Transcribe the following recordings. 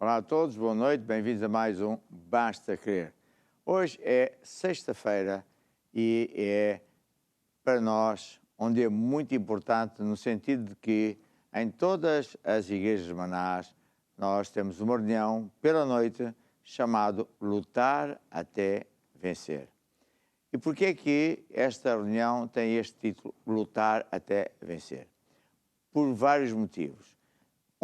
Olá a todos, boa noite, bem-vindos a mais um Basta Crer. Hoje é sexta-feira e é para nós um dia muito importante no sentido de que em todas as igrejas manás nós temos uma reunião pela noite chamado Lutar até Vencer. E porquê é que esta reunião tem este título, Lutar até Vencer? Por vários motivos.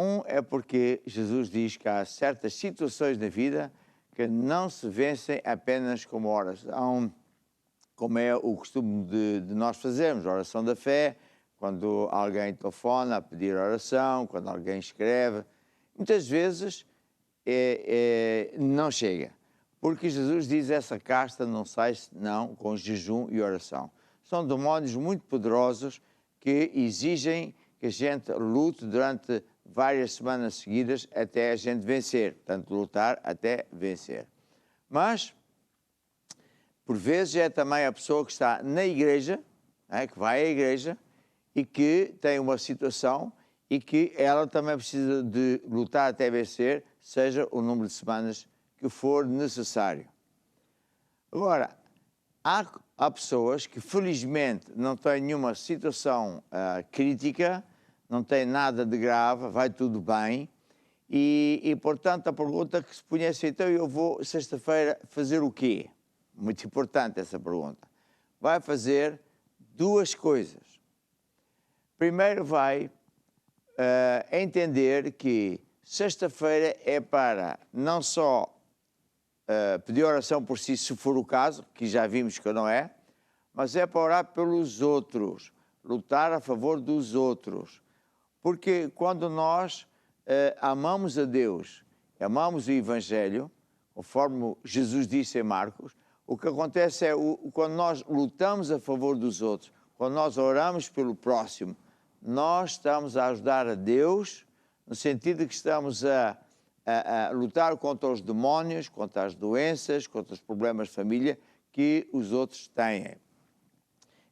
Um é porque Jesus diz que há certas situações na vida que não se vencem apenas com oração, como é o costume de nós fazermos, a oração da fé, quando alguém telefona a pedir oração, quando alguém escreve. Muitas vezes não chega, porque Jesus diz essa casta não sai senão com jejum e oração. São demónios muito poderosos que exigem que a gente lute durante várias semanas seguidas até a gente vencer, portanto, lutar até vencer. Mas, por vezes, é também a pessoa que está na igreja, que vai à igreja, e que tem uma situação e que ela também precisa de lutar até vencer, seja o número de semanas que for necessário. Agora, há pessoas que, felizmente, não têm nenhuma situação crítica, não tem nada de grave, vai tudo bem, e portanto, a pergunta que se punha assim, então eu vou, sexta-feira, fazer o quê? Muito importante essa pergunta. Vai fazer duas coisas. Primeiro vai entender que sexta-feira é para não só pedir oração por si, se for o caso, que já vimos que não é, mas é para orar pelos outros, lutar a favor dos outros. Porque quando nós amamos a Deus, amamos o Evangelho, conforme Jesus disse em Marcos, o que acontece é quando nós lutamos a favor dos outros, quando nós oramos pelo próximo, nós estamos a ajudar a Deus, no sentido de que estamos a lutar contra os demónios, contra as doenças, contra os problemas de família que os outros têm.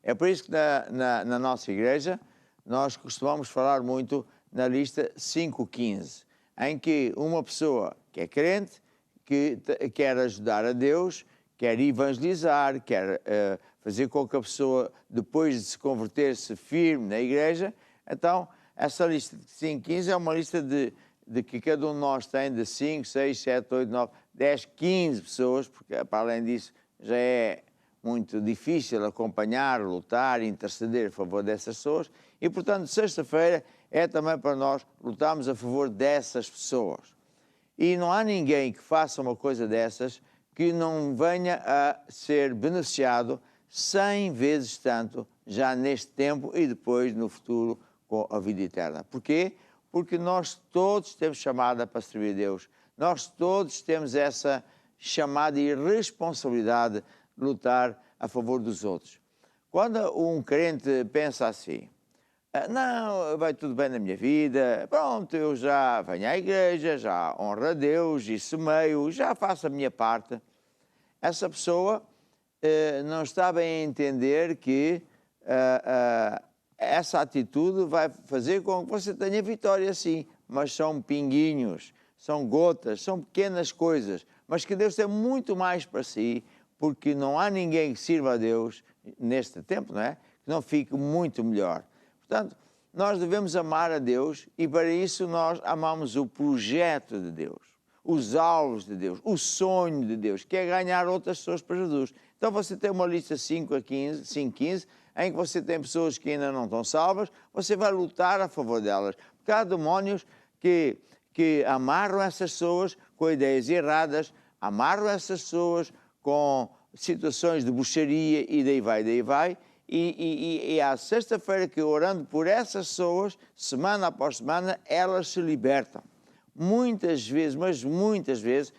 É por isso que na nossa igreja nós costumamos falar muito na lista 5.15, em que uma pessoa que é crente, que quer ajudar a Deus, quer evangelizar, quer fazer com que a pessoa, depois de se converter, se firme na igreja. Então, essa lista de 5.15 é uma lista de que cada um de nós tem de 5, 6, 7, 8, 9, 10, 15 pessoas, porque para além disso já é muito difícil acompanhar, lutar, interceder a favor dessas pessoas e, portanto, sexta-feira é também para nós lutarmos a favor dessas pessoas. E não há ninguém que faça uma coisa dessas que não venha a ser beneficiado 100 vezes tanto já neste tempo e depois no futuro com a vida eterna. Porquê? Porque nós todos temos chamada para servir a Deus. Nós todos temos essa chamada e responsabilidade de lutar a favor dos outros. Quando um crente pensa assim, não, vai tudo bem na minha vida, pronto, eu já venho à igreja, já honro a Deus e semeio, já faço a minha parte, essa pessoa não está bem a entender que essa atitude vai fazer com que você tenha vitória, sim, mas são pinguinhos, são gotas, são pequenas coisas, mas que Deus tem muito mais para si, porque não há ninguém que sirva a Deus neste tempo, não é? Que não fique muito melhor. Portanto, nós devemos amar a Deus e para isso nós amamos o projeto de Deus, os alvos de Deus, o sonho de Deus, que é ganhar outras pessoas para Jesus. Então você tem uma lista 5.15, em que você tem pessoas que ainda não estão salvas, você vai lutar a favor delas. Porque há demónios que amarram essas pessoas com ideias erradas, amarram essas pessoas com situações de bruxaria e daí vai. E à sexta-feira que orando por essas pessoas, semana após semana, elas se libertam. Muitas vezes, mas muitas vezes,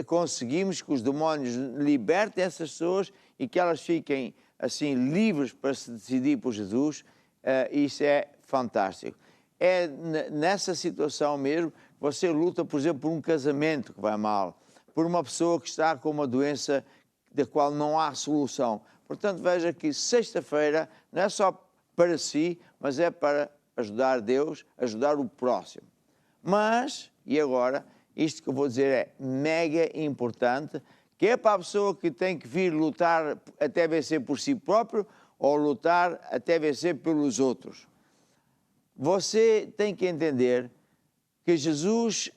conseguimos que os demónios libertem essas pessoas e que elas fiquem assim livres para se decidir por Jesus. Isso é fantástico. É nessa situação mesmo que você luta, por exemplo, por um casamento que vai mal, por uma pessoa que está com uma doença da qual não há solução. Portanto, veja que sexta-feira não é só para si, mas é para ajudar Deus, ajudar o próximo. Mas, e agora, isto que eu vou dizer é mega importante, que é para a pessoa que tem que vir lutar até vencer por si próprio ou lutar até vencer pelos outros. Você tem que entender que Jesus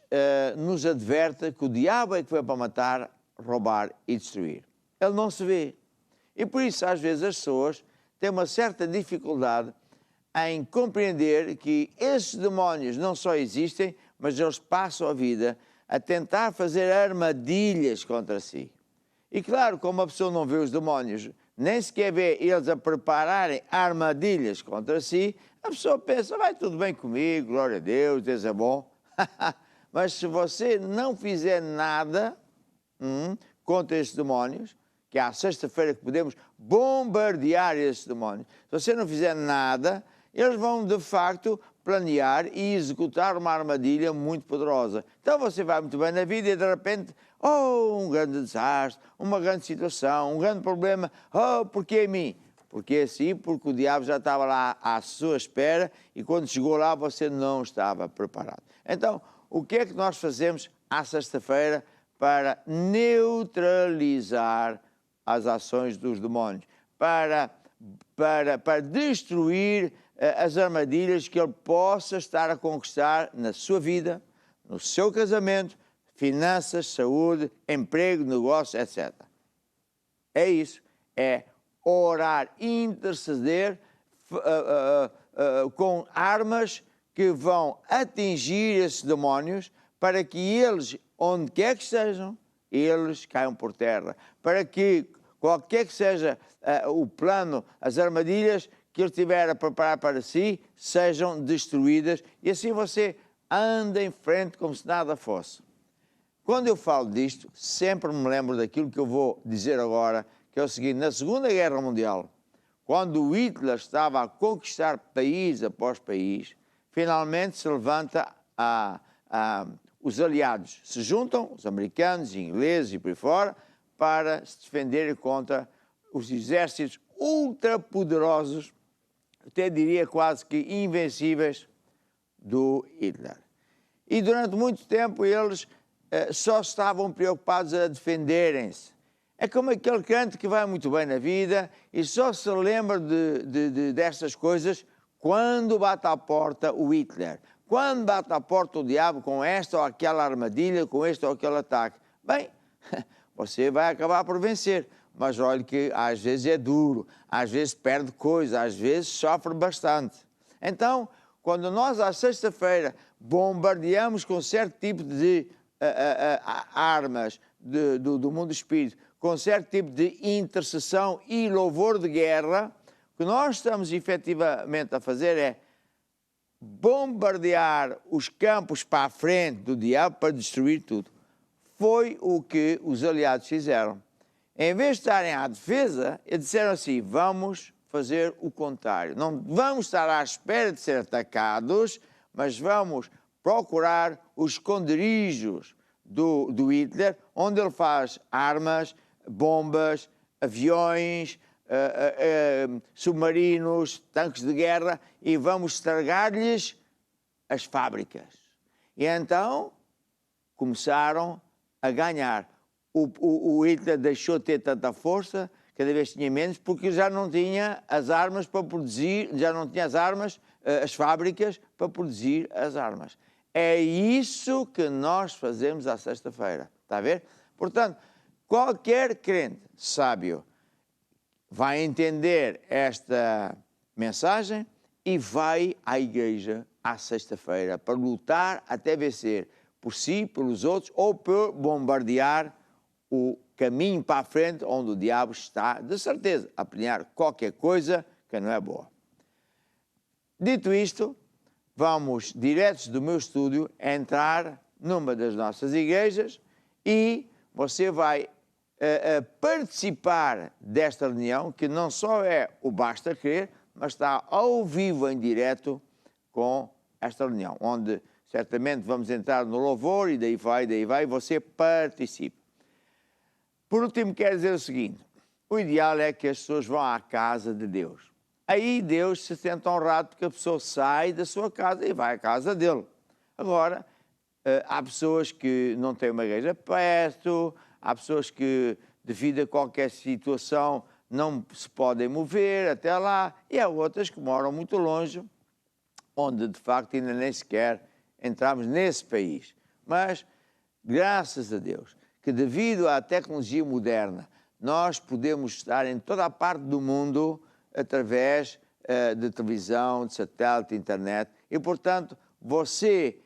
nos adverte que o diabo é que veio para matar, roubar e destruir. Ele não se vê. E por isso, às vezes, as pessoas têm uma certa dificuldade em compreender que esses demónios não só existem, mas eles passam a vida a tentar fazer armadilhas contra si. E claro, como a pessoa não vê os demónios, nem sequer vê eles a prepararem armadilhas contra si, a pessoa pensa, vai tudo bem comigo, glória a Deus, Deus é bom. Mas se você não fizer nada contra esses demónios, que é à sexta-feira que podemos bombardear esses demónios, se você não fizer nada, eles vão de facto planear e executar uma armadilha muito poderosa. Então você vai muito bem na vida e de repente, um grande desastre, uma grande situação, um grande problema, porquê a mim? Porque assim, porque o diabo já estava lá à sua espera e quando chegou lá você não estava preparado. Então, o que é que nós fazemos à sexta-feira para neutralizar as ações dos demónios? Para destruir as armadilhas que ele possa estar a conquistar na sua vida, no seu casamento, finanças, saúde, emprego, negócio, etc. É isso, é orar, interceder com armas que vão atingir esses demónios para que eles, onde quer que estejam, eles caiam por terra. Para que qualquer que seja o plano, as armadilhas que ele estiver a preparar para si, sejam destruídas e assim você anda em frente como se nada fosse. Quando eu falo disto, sempre me lembro daquilo que eu vou dizer agora, que é o seguinte: na Segunda Guerra Mundial, quando o Hitler estava a conquistar país após país, finalmente se levanta os aliados, se juntam, os americanos, ingleses e por aí fora, para se defenderem contra os exércitos ultrapoderosos, até diria quase que invencíveis, do Hitler. E durante muito tempo eles só estavam preocupados a defenderem-se. É como aquele crente que vai muito bem na vida e só se lembra destas coisas quando bate à porta o Hitler, quando bate à porta o diabo com esta ou aquela armadilha, com este ou aquele ataque. Bem, você vai acabar por vencer, mas olha que às vezes é duro, às vezes perde coisas, às vezes sofre bastante. Então, quando nós à sexta-feira bombardeamos com certo tipo de armas do mundo do espírito, com certo tipo de intercessão e louvor de guerra, o que nós estamos efetivamente a fazer é bombardear os campos para a frente do diabo para destruir tudo. Foi o que os aliados fizeram. Em vez de estarem à defesa, eles disseram assim: vamos fazer o contrário. Não vamos estar à espera de ser atacados, mas vamos procurar os esconderijos do Hitler, onde ele faz armas, bombas, aviões, submarinos, tanques de guerra, e vamos estragar-lhes as fábricas. E então começaram a ganhar. O Hitler deixou de ter tanta força, cada vez tinha menos, porque já não tinha as armas para produzir, já não tinha as armas, as fábricas para produzir as armas. É isso que nós fazemos à sexta-feira, está a ver? Portanto, qualquer crente sábio vai entender esta mensagem e vai à igreja à sexta-feira para lutar até vencer por si, pelos outros, ou por bombardear o caminho para a frente onde o diabo está, de certeza, a planear qualquer coisa que não é boa. Dito isto, vamos, diretos do meu estúdio, entrar numa das nossas igrejas e você vai participar desta reunião, que não só é o Basta Crer, mas está ao vivo, em direto, com esta reunião, onde certamente vamos entrar no louvor e daí vai, você participe. Por último, quero dizer o seguinte: o ideal é que as pessoas vão à casa de Deus. Aí Deus se sente honrado porque a pessoa sai da sua casa e vai à casa dele. Agora, Há pessoas que não têm uma igreja perto, há pessoas que, devido a qualquer situação, não se podem mover até lá, e há outras que moram muito longe, onde de facto ainda nem sequer entramos nesse país. Mas, graças a Deus, que devido à tecnologia moderna, nós podemos estar em toda a parte do mundo através de televisão, de satélite, de internet, e portanto você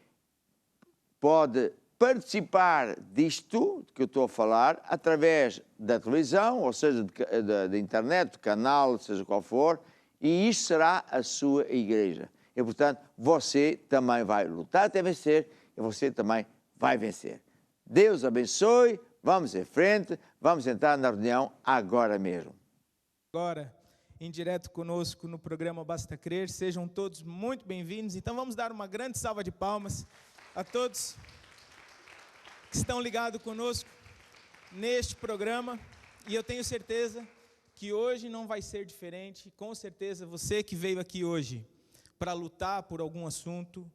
pode participar disto que eu estou a falar através da televisão, ou seja, da internet, do canal, seja qual for, e isto será a sua igreja. E, portanto, você também vai lutar até vencer e você também vai vencer. Deus abençoe, vamos em frente, vamos entrar na reunião agora mesmo. Agora, em direto conosco no programa Basta Crer, sejam todos muito bem-vindos. Então vamos dar uma grande salva de palmas a todos que estão ligados conosco neste programa. E eu tenho certeza que hoje não vai ser diferente. Com certeza você que veio aqui hoje para lutar por algum assunto,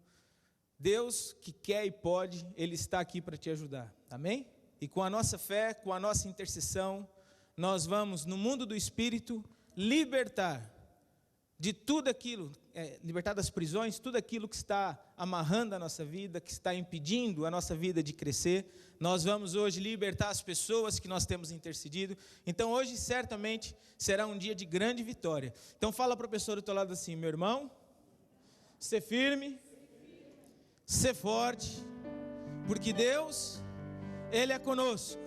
Deus que quer e pode, Ele está aqui para te ajudar, amém? E com a nossa fé, com a nossa intercessão, nós vamos no mundo do Espírito libertar de tudo aquilo, libertar das prisões, tudo aquilo que está amarrando a nossa vida, que está impedindo a nossa vida de crescer. Nós vamos hoje libertar as pessoas que nós temos intercedido. Então hoje certamente será um dia de grande vitória. Então fala para a pessoa do teu lado assim: meu irmão, ser firme, ser forte, porque Deus, Ele é conosco,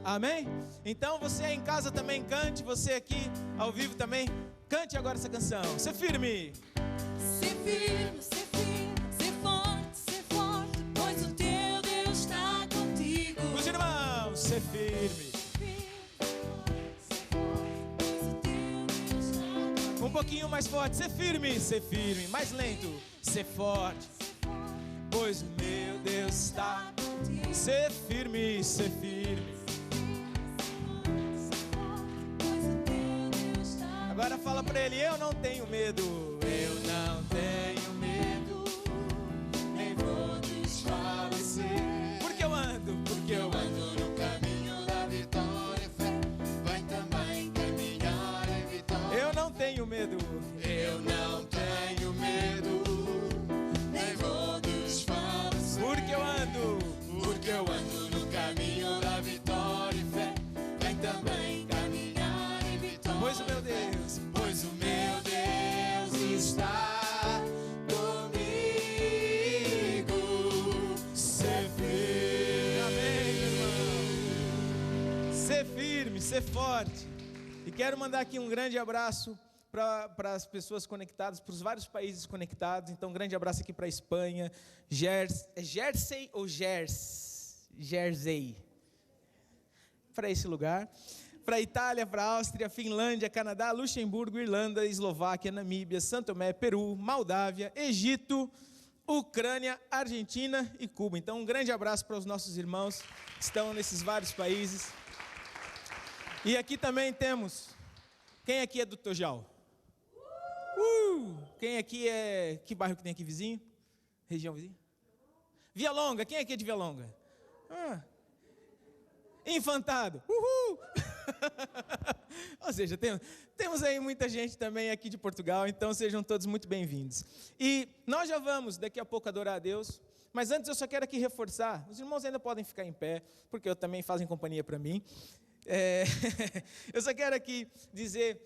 amém? Então você aí em casa também cante, você aqui ao vivo também, cante agora essa canção, ser firme. Ser firme, ser forte, pois o teu Deus está contigo. Os irmãos, ser firme. Um pouquinho mais forte, ser firme, mais lento, ser forte, pois o meu Deus está contigo. Ser firme, ser firme. Agora fala pra ele: eu não tenho medo, eu não tenho medo, nem vou desfalecer. Porque eu ando no caminho da vitória e fé, vai também caminhar em vitória. Eu não tenho medo, eu não tenho medo, nem vou desfalecer. Porque eu ando no caminho da vitória e fé, vai também caminhar em vitória. Pois o meu Deus está comigo. Ser firme, amém, irmão. Ser firme, ser forte. E quero mandar aqui um grande abraço para as pessoas conectadas, para os vários países conectados. Então, um grande abraço aqui para a Espanha, Jersey ou Jersey, para esse lugar. Para a Itália, para a Áustria, Finlândia, Canadá, Luxemburgo, Irlanda, Eslováquia, Namíbia, São Tomé, Peru, Moldávia, Egito, Ucrânia, Argentina e Cuba. Então, um grande abraço para os nossos irmãos que estão nesses vários países. E aqui também temos, quem aqui é do Tojal? Quem aqui é, que bairro que tem aqui vizinho? Região vizinha? Via Longa, quem aqui é de Via Longa? Infantado, uhul! Ou seja, temos aí muita gente também aqui de Portugal, então sejam todos muito bem-vindos. E nós já vamos daqui a pouco adorar a Deus, mas antes eu só quero aqui reforçar, os irmãos ainda podem ficar em pé, porque também fazem companhia para mim. Eu só quero aqui dizer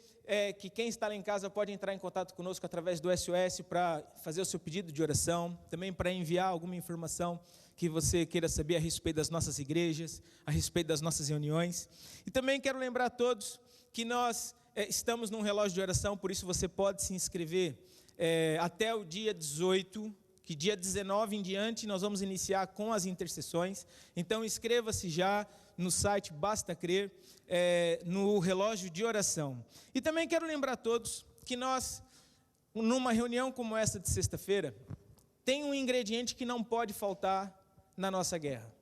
que quem está lá em casa pode entrar em contato conosco através do SOS para fazer o seu pedido de oração, também para enviar alguma informação que você queira saber a respeito das nossas igrejas, a respeito das nossas reuniões. E também quero lembrar a todos que nós estamos num relógio de oração, por isso você pode se inscrever até o dia 18, que dia 19 em diante nós vamos iniciar com as intercessões. Então inscreva-se já no site Basta Crer, no relógio de oração. E também quero lembrar a todos que nós, numa reunião como essa de sexta-feira, tem um ingrediente que não pode faltar na nossa guerra.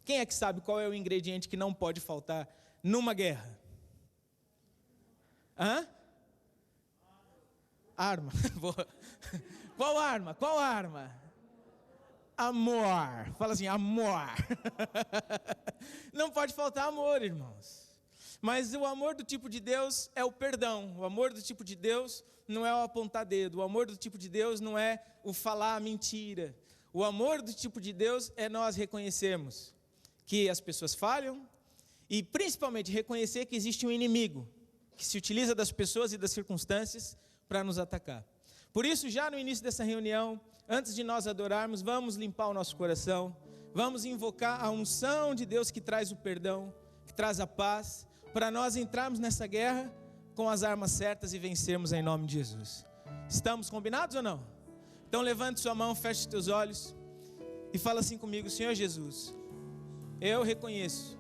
Quem é que sabe qual é o ingrediente que não pode faltar numa guerra? Arma. Qual arma? amor. Fala assim, amor. Não pode faltar amor, irmãos. Mas o amor do tipo de Deus é o perdão. O amor do tipo de Deus não é o apontar dedo. O amor do tipo de Deus não é o falar mentira. O amor do tipo de Deus é nós reconhecermos que as pessoas falham e principalmente reconhecer que existe um inimigo que se utiliza das pessoas e das circunstâncias para nos atacar. Por isso, já no início dessa reunião, antes de nós adorarmos, vamos limpar o nosso coração, vamos invocar a unção de Deus que traz o perdão, que traz a paz, para nós entrarmos nessa guerra com as armas certas e vencermos em nome de Jesus. Estamos combinados ou não? Então levante sua mão, feche os teus olhos e fala assim comigo: Senhor Jesus, eu reconheço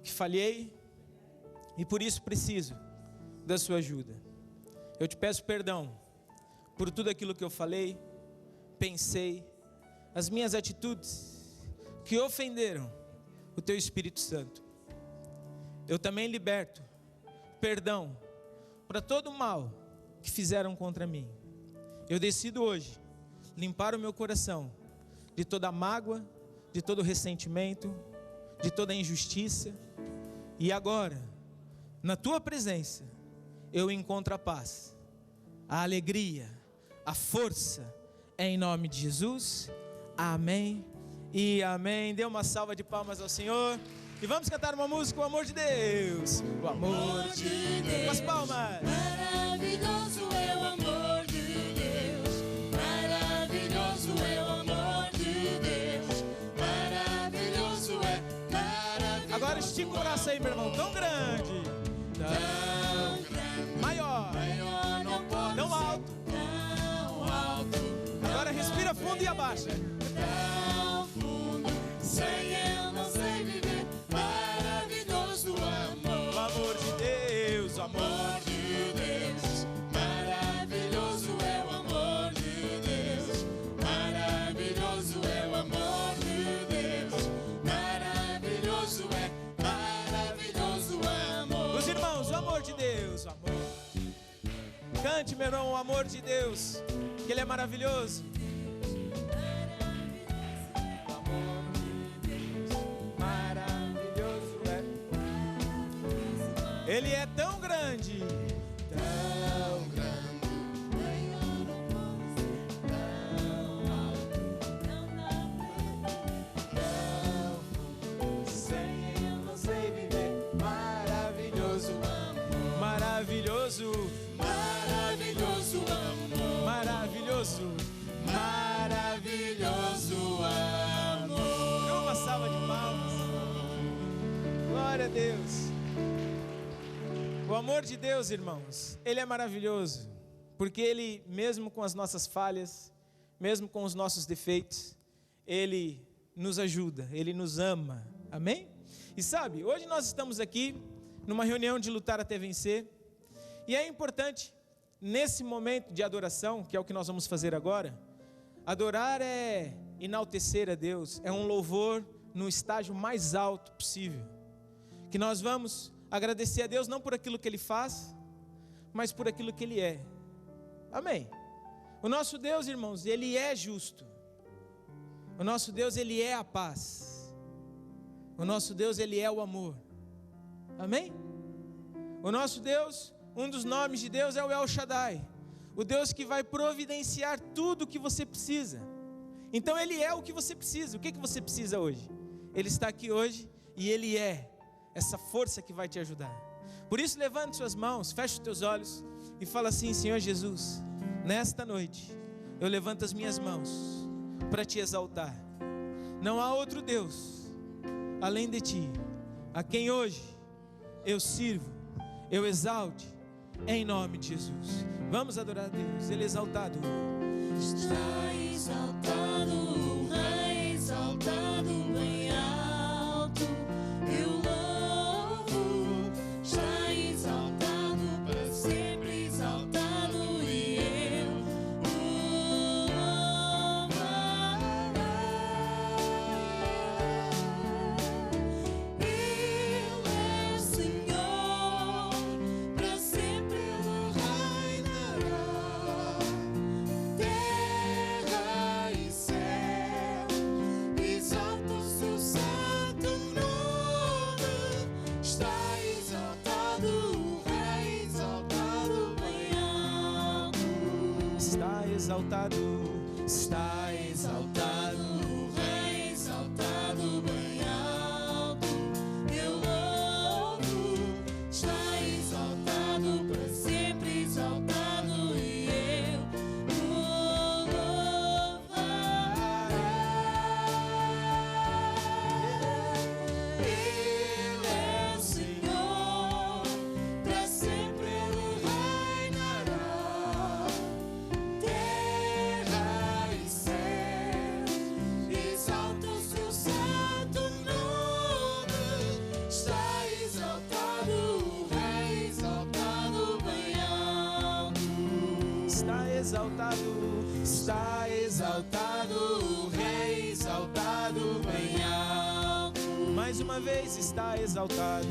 que falhei e por isso preciso da sua ajuda. Eu te peço perdão por tudo aquilo que eu falei, pensei, as minhas atitudes que ofenderam o teu Espírito Santo. Eu também liberto perdão para todo o mal que fizeram contra mim. Eu decido hoje limpar o meu coração de toda mágoa, de todo ressentimento, de toda injustiça. E agora, na tua presença, eu encontro a paz, a alegria, a força, em nome de Jesus. Amém e amém. Dê uma salva de palmas ao Senhor. E vamos cantar uma música, o amor de Deus. O amor de Deus. Com as palmas. Maravilhoso é o amor de Deus. Maravilhoso é o amor de Deus. Maravilhoso é, maravilhoso. Agora estica o braço aí, meu irmão. Tão grande. Tão grande. Maior. Maior não pode Tão alto. tão alto. Agora respira fundo e abaixa. Tão fundo. Sem eu não sei viver. Maravilhoso amor. O amor de Deus, o amor de Deus. Maravilhoso é o amor de Deus. Maravilhoso é o amor de Deus. Maravilhoso é, maravilhoso amor. Os irmãos, o amor de Deus, o amor. Cante, meu irmão, o amor de Deus, que Ele é maravilhoso. O amor de Deus, maravilhoso é. Ele é tão grande, tão grande, sem eu não sei viver. Maravilhoso amor, maravilhoso, Maravilhoso amor. maravilhoso, Maravilhoso amor. Dê uma salva de palmas. Glória a Deus. O amor de Deus, irmãos, Ele é maravilhoso, porque Ele, mesmo com as nossas falhas, mesmo com os nossos defeitos, Ele nos ajuda, Ele nos ama, amém? E sabe, hoje nós estamos aqui, numa reunião de lutar até vencer, e é importante, nesse momento de adoração, que é o que nós vamos fazer agora, adorar é enaltecer a Deus, é um louvor no estágio mais alto possível, que nós vamos agradecer a Deus não por aquilo que Ele faz, mas por aquilo que Ele é. Amém? O nosso Deus, irmãos, Ele é justo. O nosso Deus, Ele é a paz. O nosso Deus, Ele é o amor. Amém? O nosso Deus, um dos nomes de Deus é o El Shaddai, o Deus que vai providenciar tudo o que você precisa. Então Ele é o que você precisa. O que você precisa hoje? Ele está aqui hoje e Ele é essa força que vai te ajudar. Por isso, levante suas mãos, feche os teus olhos e fala assim: Senhor Jesus, nesta noite eu levanto as minhas mãos para te exaltar. Não há outro Deus além de ti, a quem hoje eu sirvo, eu exalte, em nome de Jesus. Vamos adorar a Deus. Ele é exaltado. Está exaltado, o Rei exaltado, bem alto. Eu louvo. Está exaltado, para sempre exaltado, e eu o louvarei. Ele é Senhor, para sempre Ele reinará. Terra e céu exaltado, está exaltado, o Rei exaltado bem alto. Eu louvo, está exaltado para sempre exaltado e eu vou louvar. Ele é o Senhor, para sempre Ele reinará. Terra e céu, exalta o seu santo nome. Está exaltado o Rei exaltado bem alto. está exaltado, o Rei exaltado bem alto. Mais uma vez, está exaltado,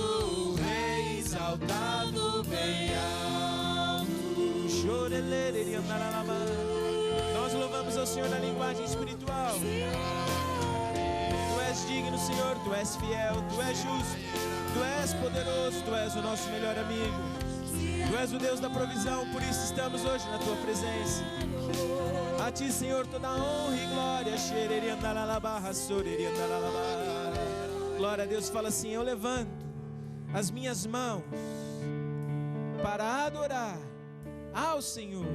o Rei exaltado bem alto. Chorelere, andaralama. Nós louvamos ao Senhor na linguagem espiritual. Tu és digno, Senhor, tu és fiel, tu és justo, tu és poderoso, tu és o nosso melhor amigo. Tu és o Deus da provisão, por isso estamos hoje na tua presença. A ti, Senhor, toda a honra e glória. Glória a Deus, fala assim: eu levanto as minhas mãos para adorar ao Senhor.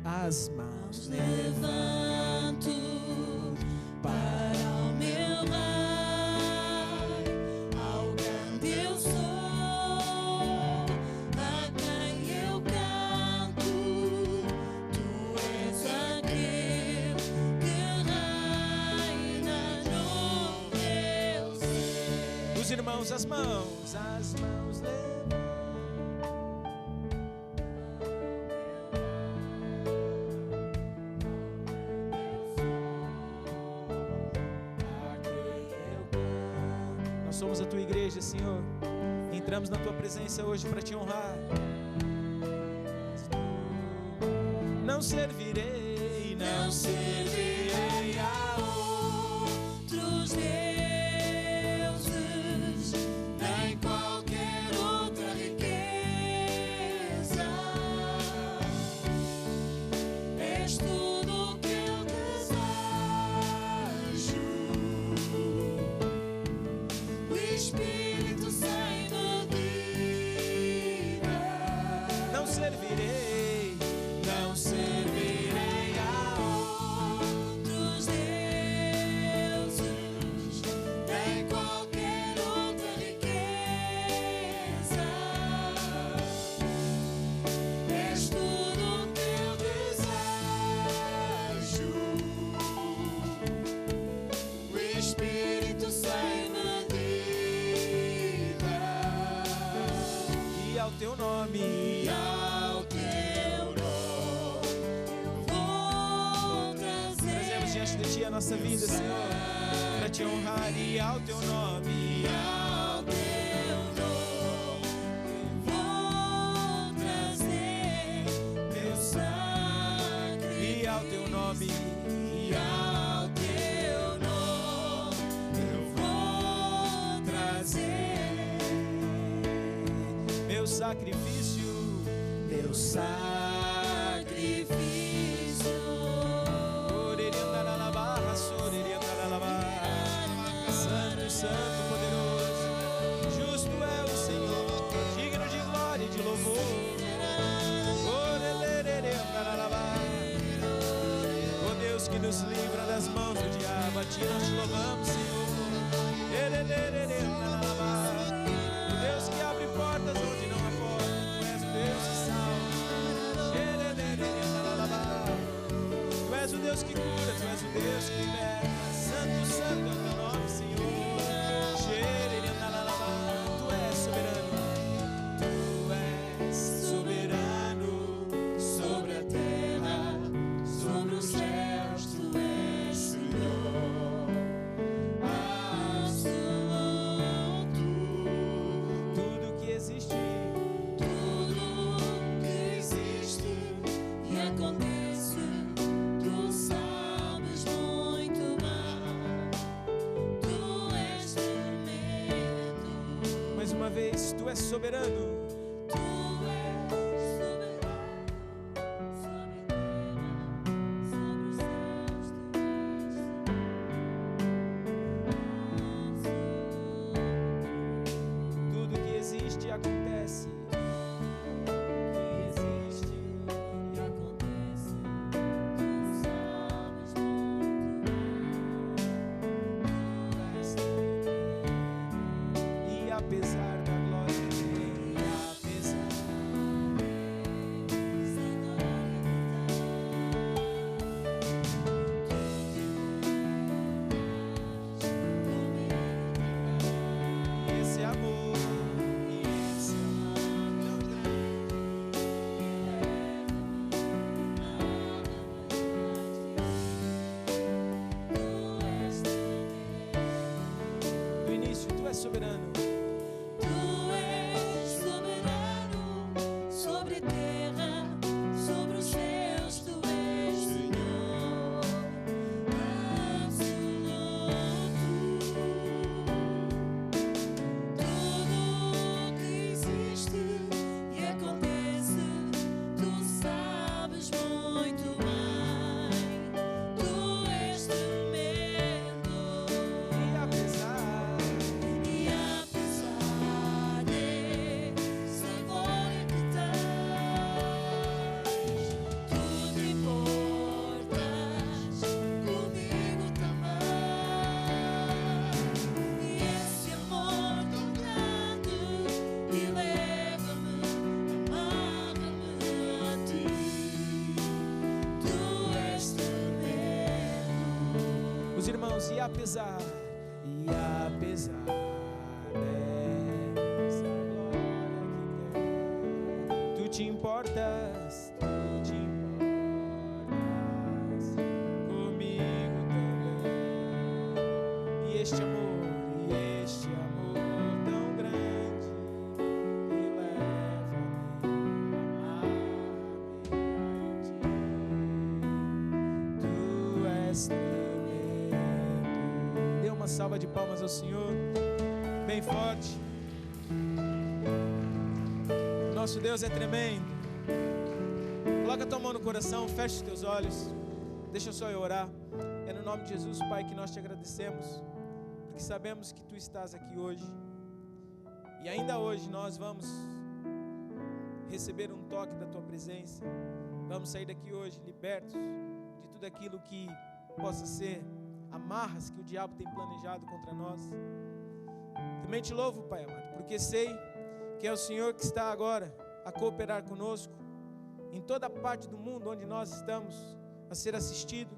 As mãos Levanto para o meu lar, ao grande eu sou, a quem eu canto. Tu és aquele que reina no meu ser. Os irmãos, as mãos levantam. Nós somos a tua igreja, Senhor. Entramos na tua presença hoje para te honrar. Não servirei, Não servirei a outros deuses, nem qualquer outra riqueza. És tudo o que eu desejo. O Espírito sem medida. não servirei, Não servirei a outros deuses, nem qualquer outra riqueza. És tudo o que eu desejo. O Espírito sem medida. e ao teu nome. E ao teu nome vou Trazemos diante de ti a nossa vida, Senhor, para te honrar. E ao teu nome. E ao teu nome vou trazer meu sacrifício. E ao teu nome. E ao teu nome eu vou trazer Meu sacrifício. meu sacrifício. Santo, santo, poderoso, justo é o Senhor, digno de glória e de louvor. Oh Deus que nos livra das mãos do diabo, a ti nós te louvamos, Senhor. O Deus que abre portas onde não há porta, tu és o Deus que salva. Tu és o Deus que cura, tu és o Deus que liberta. Santo, santo é o teu nome, Senhor. Tu és soberano. Tu és soberano sobre a terra, sobre os céus. Tu és Senhor absoluto. Tudo que existe Tudo que existe e acontece, tu sabes muito bem. Tu és tremendo. mais uma vez, tu és soberano. Tu és soberano Os irmãos, e apesar dessa glória que tem, tu te importas comigo também. E este amor tão grande que leva-me a amar-me a ti. Tu és tremendo. Dê uma salva de palmas ao Senhor, bem forte. Nosso Deus é tremendo. Coloca a tua mão no coração, fecha os teus olhos. Deixa só eu orar. É no nome de Jesus, Pai, que nós te agradecemos, porque sabemos que tu estás aqui hoje. E ainda hoje nós vamos receber um toque da tua presença. Vamos sair daqui hoje libertos de tudo aquilo que possa ser amarras que o diabo tem planejado contra nós. Também te louvo, Pai amado, porque sei que é o Senhor que está agora a cooperar conosco em toda parte do mundo onde nós estamos a ser assistido.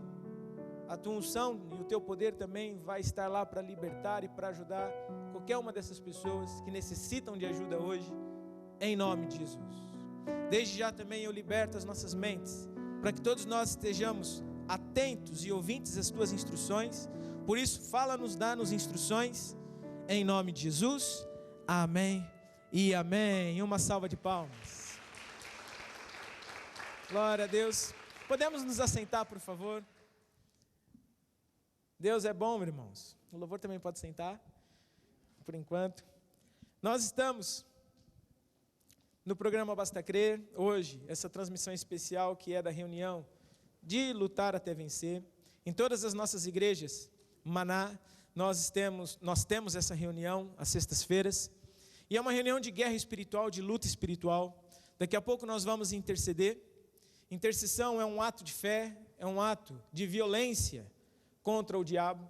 A tua unção e o teu poder também vai estar lá para libertar e para ajudar qualquer uma dessas pessoas que necessitam de ajuda hoje, em nome de Jesus. Desde já também eu liberto as nossas mentes, para que todos nós estejamos atentos e ouvintes às tuas instruções. Por isso, fala-nos, dá-nos instruções, em nome de Jesus. Amém e amém. Uma salva de palmas. Glória a Deus. Podemos nos assentar, por favor? Deus é bom, irmãos. O louvor também pode sentar, por enquanto. Nós estamos no programa Basta Crer, hoje, essa transmissão especial que é da reunião de Lutar até Vencer. Em todas as nossas igrejas, Maná, nós temos essa reunião às sextas-feiras. E é uma reunião de guerra espiritual, de luta espiritual. Daqui a pouco nós vamos interceder. Intercessão é um ato de fé, é um ato de violência contra o diabo.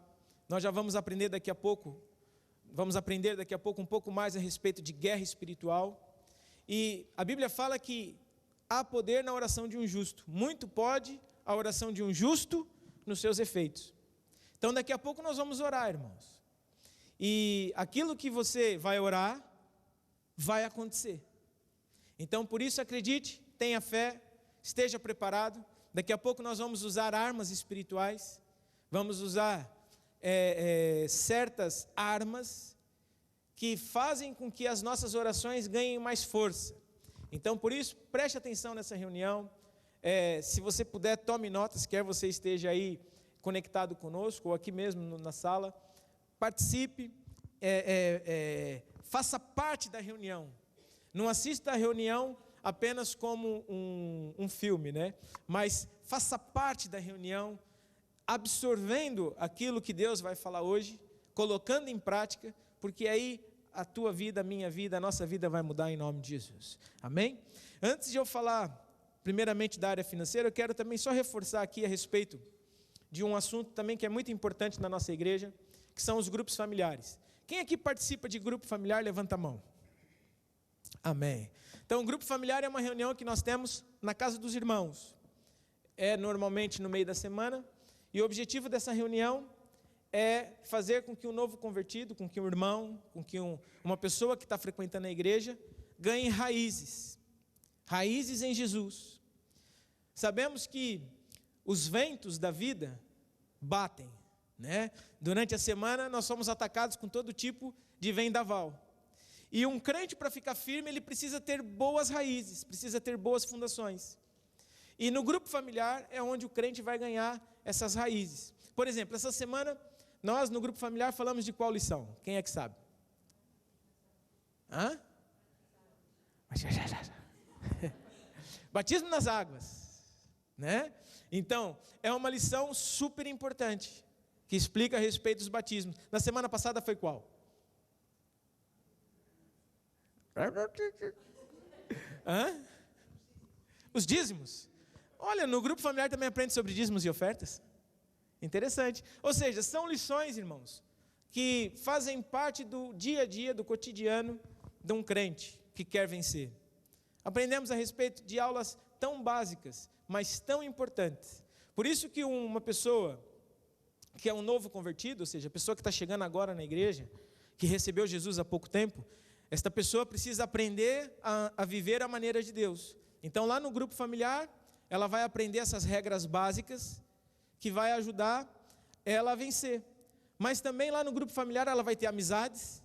Nós já vamos aprender daqui a pouco um pouco mais a respeito de guerra espiritual. E a Bíblia fala que há poder na oração de um justo. Muito pode a oração de um justo nos seus efeitos. Então daqui a pouco nós vamos orar, irmãos. E aquilo que você vai orar, vai acontecer. Então por isso acredite, tenha fé, esteja preparado. Daqui a pouco nós vamos usar armas espirituais. Vamos usar certas armas que fazem com que as nossas orações ganhem mais força. Então, por isso, preste atenção nessa reunião. Se você puder, tome notas, quer você esteja aí conectado conosco, ou aqui mesmo na sala. Participe, faça parte da reunião. Não assista a reunião apenas como um filme, né? Mas faça parte da reunião, absorvendo aquilo que Deus vai falar hoje, colocando em prática, porque aí a tua vida, a minha vida, a nossa vida vai mudar em nome de Jesus. Amém? Antes de eu falar primeiramente da área financeira, eu quero também só reforçar aqui a respeito de um assunto também que é muito importante na nossa igreja, que são os grupos familiares. Quem aqui participa de grupo familiar, levanta a mão. Amém. Então, o grupo familiar é uma reunião que nós temos na casa dos irmãos. É normalmente no meio da semana. E o objetivo dessa reunião é fazer com que um novo convertido, com que um irmão, com que uma pessoa que está frequentando a igreja, ganhe raízes. Raízes em Jesus. Sabemos que os ventos da vida batem, né? Durante a semana nós somos atacados com todo tipo de vendaval. E um crente, para ficar firme, ele precisa ter boas raízes, precisa ter boas fundações. E no grupo familiar é onde o crente vai ganhar essas raízes. Por exemplo, essa semana, nós no grupo familiar falamos de qual lição? Quem é que sabe? Hã? Batismo nas águas, né? Então, é uma lição super importante, que explica a respeito dos batismos. Na semana passada foi qual? Hã? Os dízimos. Olha, no grupo familiar também aprende sobre dízimos e ofertas. Interessante. Ou seja, são lições, irmãos, que fazem parte do dia a dia, do cotidiano de um crente que quer vencer. Aprendemos a respeito de aulas tão básicas, mas tão importantes. Por isso que uma pessoa que é um novo convertido, ou seja, a pessoa que está chegando agora na igreja, que recebeu Jesus há pouco tempo, esta pessoa precisa aprender a viver a maneira de Deus. Então, lá no grupo familiar, ela vai aprender essas regras básicas que vai ajudar ela a vencer. Mas também lá no grupo familiar ela vai ter amizades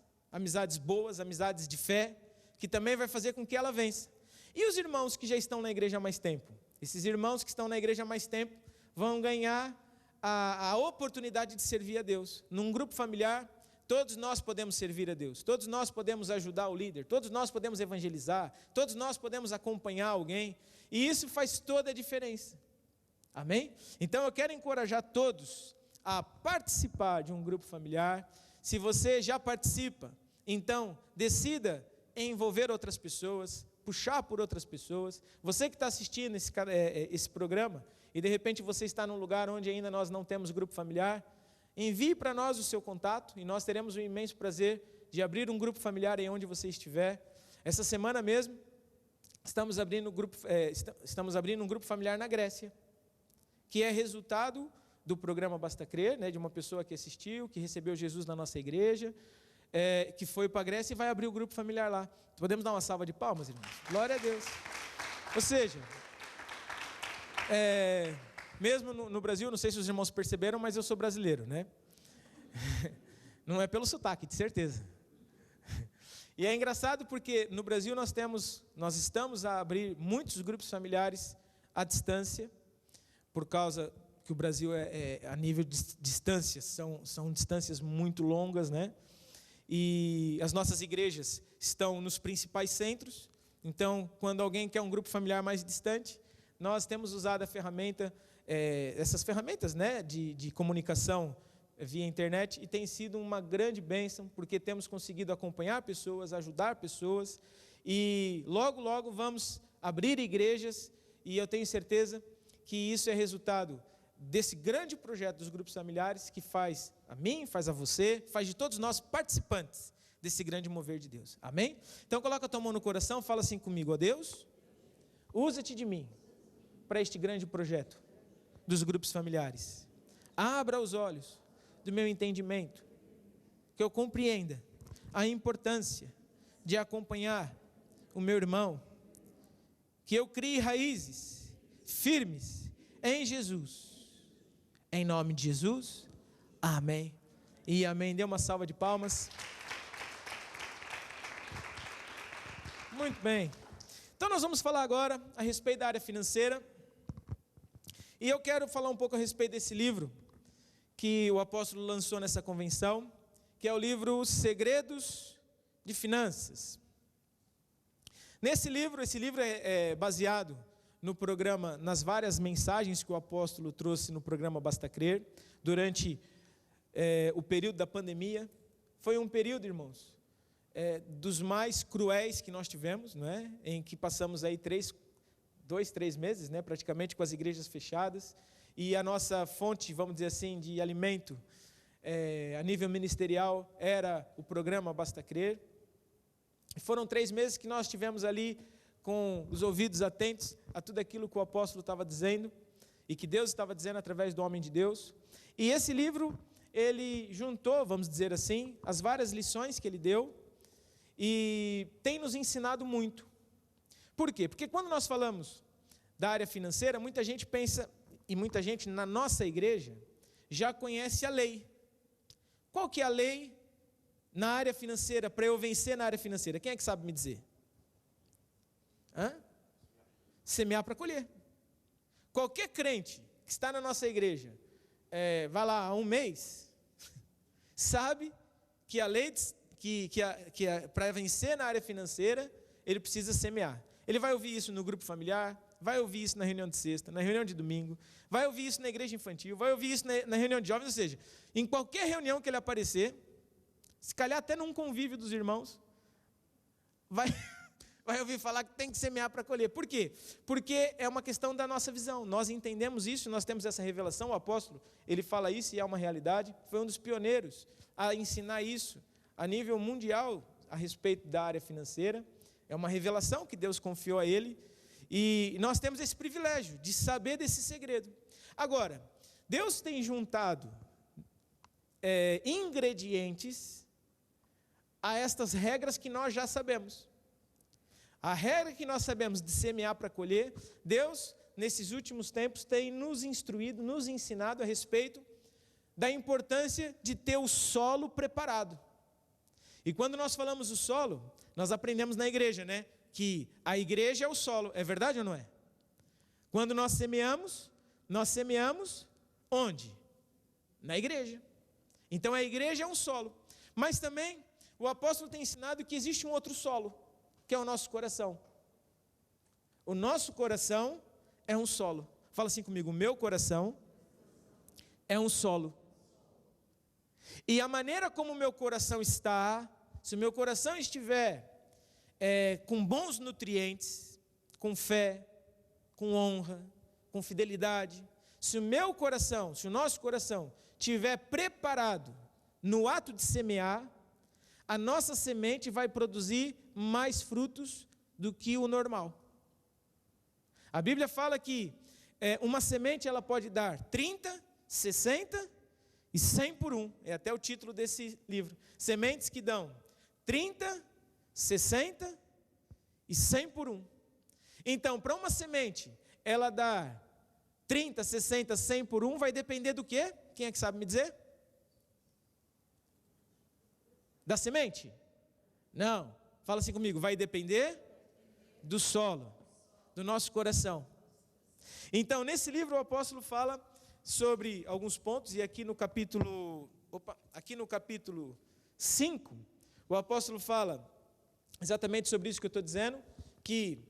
boas, amizades de fé, que também vai fazer com que ela vença. E os irmãos que já estão na igreja há mais tempo? Esses irmãos que estão na igreja há mais tempo vão ganhar a oportunidade de servir a Deus. Num grupo familiar, todos nós podemos servir a Deus, todos nós podemos ajudar o líder, todos nós podemos evangelizar, todos nós podemos acompanhar alguém, e isso faz toda a diferença. Amém? Então eu quero encorajar todos a participar de um grupo familiar. Se você já participa, então decida envolver outras pessoas, puxar por outras pessoas. Você que está assistindo esse programa, e de repente você está num lugar onde ainda nós não temos grupo familiar, envie para nós o seu contato, e nós teremos o imenso prazer de abrir um grupo familiar em onde você estiver. Essa semana mesmo, estamos abrindo um grupo familiar na Grécia, que é resultado do programa Basta Crer, né, de uma pessoa que assistiu, que recebeu Jesus na nossa igreja, que foi para a Grécia e vai abrir o grupo familiar lá. Podemos dar uma salva de palmas, irmãos? Glória a Deus. Ou seja, mesmo no Brasil, não sei se os irmãos perceberam, mas eu sou brasileiro, né? Não é pelo sotaque, de certeza. E é engraçado porque no Brasil nós estamos a abrir muitos grupos familiares à distância, por causa que o Brasil a nível de distâncias, são distâncias muito longas, né? E as nossas igrejas estão nos principais centros. Então, quando alguém quer um grupo familiar mais distante, nós temos usado a ferramenta, essas ferramentas, né, de comunicação via internet, e tem sido uma grande bênção, porque temos conseguido acompanhar pessoas, ajudar pessoas, e logo, logo vamos abrir igrejas, e eu tenho certeza que isso é resultado desse grande projeto dos grupos familiares, que faz a mim, faz a você, faz de todos nós participantes desse grande mover de Deus. Amém? Então coloca a tua mão no coração, fala assim comigo: ó Deus, usa-te de mim para este grande projeto dos grupos familiares. Abra os olhos do meu entendimento, que eu compreenda a importância de acompanhar o meu irmão, que eu crie raízes firmes em Jesus. Em nome de Jesus, amém e amém. Dê uma salva de palmas. Muito bem. Então nós vamos falar agora a respeito da área financeira. E eu quero falar um pouco a respeito desse livro que o apóstolo lançou nessa convenção, que é o livro Segredos de Finanças. Esse livro é baseado no programa, nas várias mensagens que o apóstolo trouxe no programa Basta Crer, durante o período da pandemia. Foi um período, irmãos, dos mais cruéis que nós tivemos, não é? Em que passamos aí 3 meses, né, praticamente, com as igrejas fechadas, e a nossa fonte, vamos dizer assim, de alimento, a nível ministerial, era o programa Basta Crer. E foram 3 meses que nós tivemos ali com os ouvidos atentos a tudo aquilo que o apóstolo estava dizendo, e que Deus estava dizendo através do homem de Deus. E esse livro, ele juntou, vamos dizer assim, as várias lições que ele deu, e tem nos ensinado muito. Por quê? Porque quando nós falamos da área financeira, muita gente pensa, e muita gente na nossa igreja já conhece a lei. Qual que é a lei na área financeira, para eu vencer na área financeira? Quem é que sabe me dizer? Semear para colher. Qualquer crente que está na nossa igreja, vai lá há um mês, sabe que a lei, para vencer na área financeira, ele precisa semear. Ele vai ouvir isso no grupo familiar, vai ouvir isso na reunião de sexta, na reunião de domingo, vai ouvir isso na igreja infantil, vai ouvir isso na reunião de jovens, ou seja, em qualquer reunião que ele aparecer, se calhar até num convívio dos irmãos, vai ouvir falar que tem que semear para colher. Por quê? Porque é uma questão da nossa visão. Nós entendemos isso, nós temos essa revelação. O apóstolo, ele fala isso e é uma realidade. Foi um dos pioneiros a ensinar isso a nível mundial a respeito da área financeira. É uma revelação que Deus confiou a ele. E nós temos esse privilégio de saber desse segredo. Agora, Deus tem juntado ingredientes a estas regras que nós já sabemos. A regra que nós sabemos de semear para colher, Deus, nesses últimos tempos, tem nos instruído, nos ensinado a respeito da importância de ter o solo preparado. E quando nós falamos do solo, nós aprendemos na igreja, né? Que a igreja é o solo, é verdade ou não é? Quando nós semeamos onde? Na igreja. Então a igreja é um solo. Mas também o apóstolo tem ensinado que existe um outro solo, que é o nosso coração. O nosso coração é um solo. Fala assim comigo, o meu coração é um solo. E a maneira como o meu coração está, se o meu coração estiver com bons nutrientes, com fé, com honra, com fidelidade, se o meu coração, se o nosso coração estiver preparado no ato de semear, a nossa semente vai produzir mais frutos do que o normal. A Bíblia fala que uma semente ela pode dar 30, 60 e 100 por 1. É até o título desse livro. Sementes que dão 30, 60 e 100 por 1. Então, para uma semente, ela dar 30, 60, 100 por 1, vai depender do quê? Quem é que sabe me dizer? Da semente? Não. Fala assim comigo, vai depender do solo, do nosso coração. Então, nesse livro o apóstolo fala sobre alguns pontos, e aqui no capítulo 5, o apóstolo fala exatamente sobre isso que eu estou dizendo, que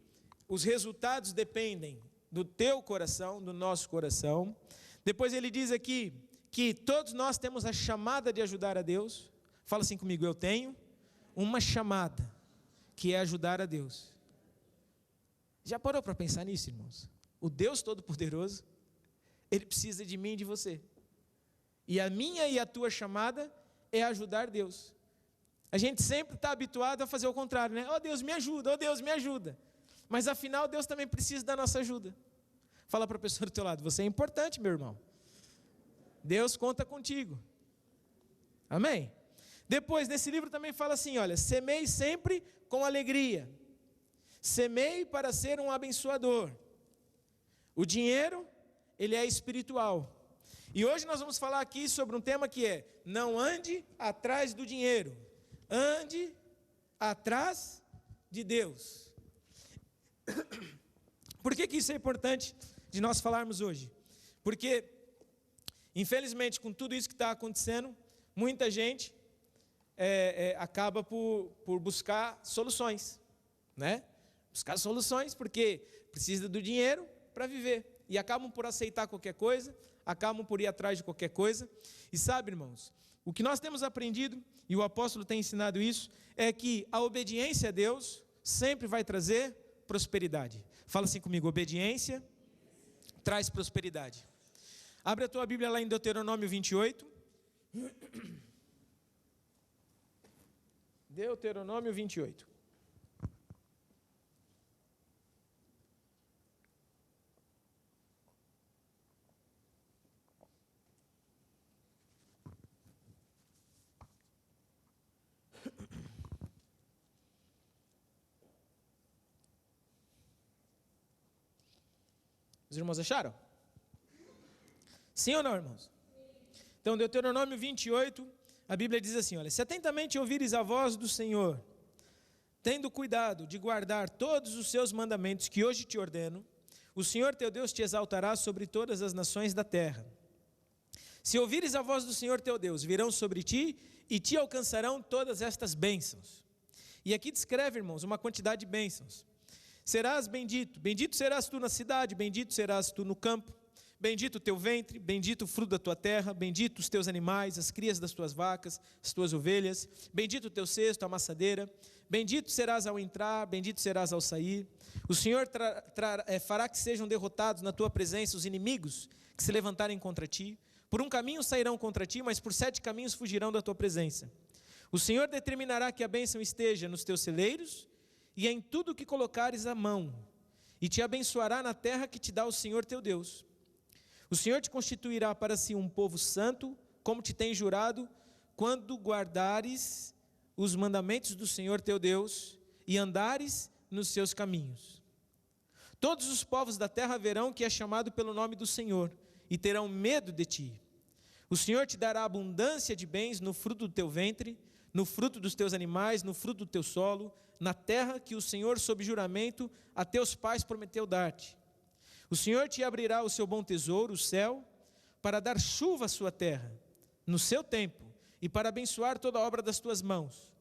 os resultados dependem do teu coração, do nosso coração. Depois ele diz aqui que todos nós temos a chamada de ajudar a Deus. Fala assim comigo, eu tenho uma chamada, que é ajudar a Deus. Já parou para pensar nisso, irmãos? O Deus Todo-Poderoso, Ele precisa de mim e de você. E a minha e a tua chamada é ajudar Deus. A gente sempre está habituado a fazer o contrário, né? Oh Deus, me ajuda, oh Deus, me ajuda. Mas afinal, Deus também precisa da nossa ajuda. Fala para a pessoa do teu lado, você é importante, meu irmão. Deus conta contigo. Amém? Depois, nesse livro também fala assim, olha, semeie sempre com alegria. Semeie para ser um abençoador. O dinheiro, ele é espiritual. E hoje nós vamos falar aqui sobre um tema que é, não ande atrás do dinheiro, ande atrás de Deus. Por que isso é importante de nós falarmos hoje? Porque, infelizmente, com tudo isso que está acontecendo, muita gente acaba por buscar soluções, né? Buscar soluções porque precisa do dinheiro para viver. E acabam por aceitar qualquer coisa, acabam por ir atrás de qualquer coisa. E sabe, irmãos, o que nós temos aprendido, e o apóstolo tem ensinado isso, é que a obediência a Deus sempre vai trazer prosperidade. Fala assim comigo, obediência traz prosperidade. Abre a tua Bíblia lá em Deuteronômio 28. Deuteronômio 28. Os irmãos acharam? Sim ou não, irmãos? Então, Deuteronômio 28, a Bíblia diz assim, olha, se atentamente ouvires a voz do Senhor, tendo cuidado de guardar todos os seus mandamentos que hoje te ordeno, o Senhor teu Deus te exaltará sobre todas as nações da terra. Se ouvires a voz do Senhor teu Deus, virão sobre ti e te alcançarão todas estas bênçãos. E aqui descreve, irmãos, uma quantidade de bênçãos. Serás bendito, bendito serás tu na cidade, bendito serás tu no campo, bendito o teu ventre, bendito o fruto da tua terra, bendito os teus animais, as crias das tuas vacas, as tuas ovelhas, bendito o teu cesto, a amassadeira, bendito serás ao entrar, bendito serás ao sair. O Senhor fará que sejam derrotados na tua presença os inimigos que se levantarem contra ti. Por um caminho sairão contra ti, mas por 7 caminhos fugirão da tua presença. O Senhor determinará que a bênção esteja nos teus celeiros, e em tudo que colocares a mão, e te abençoará na terra que te dá o Senhor teu Deus. O Senhor te constituirá para si um povo santo, como te tem jurado, quando guardares os mandamentos do Senhor teu Deus e andares nos seus caminhos. Todos os povos da terra verão que é chamado pelo nome do Senhor e terão medo de ti. O Senhor te dará abundância de bens no fruto do teu ventre, no fruto dos teus animais, no fruto do teu solo, na terra que o Senhor, sob juramento, a teus pais prometeu dar-te. O Senhor te abrirá o seu bom tesouro, o céu, para dar chuva à sua terra, no seu tempo, e para abençoar toda a obra das tuas mãos.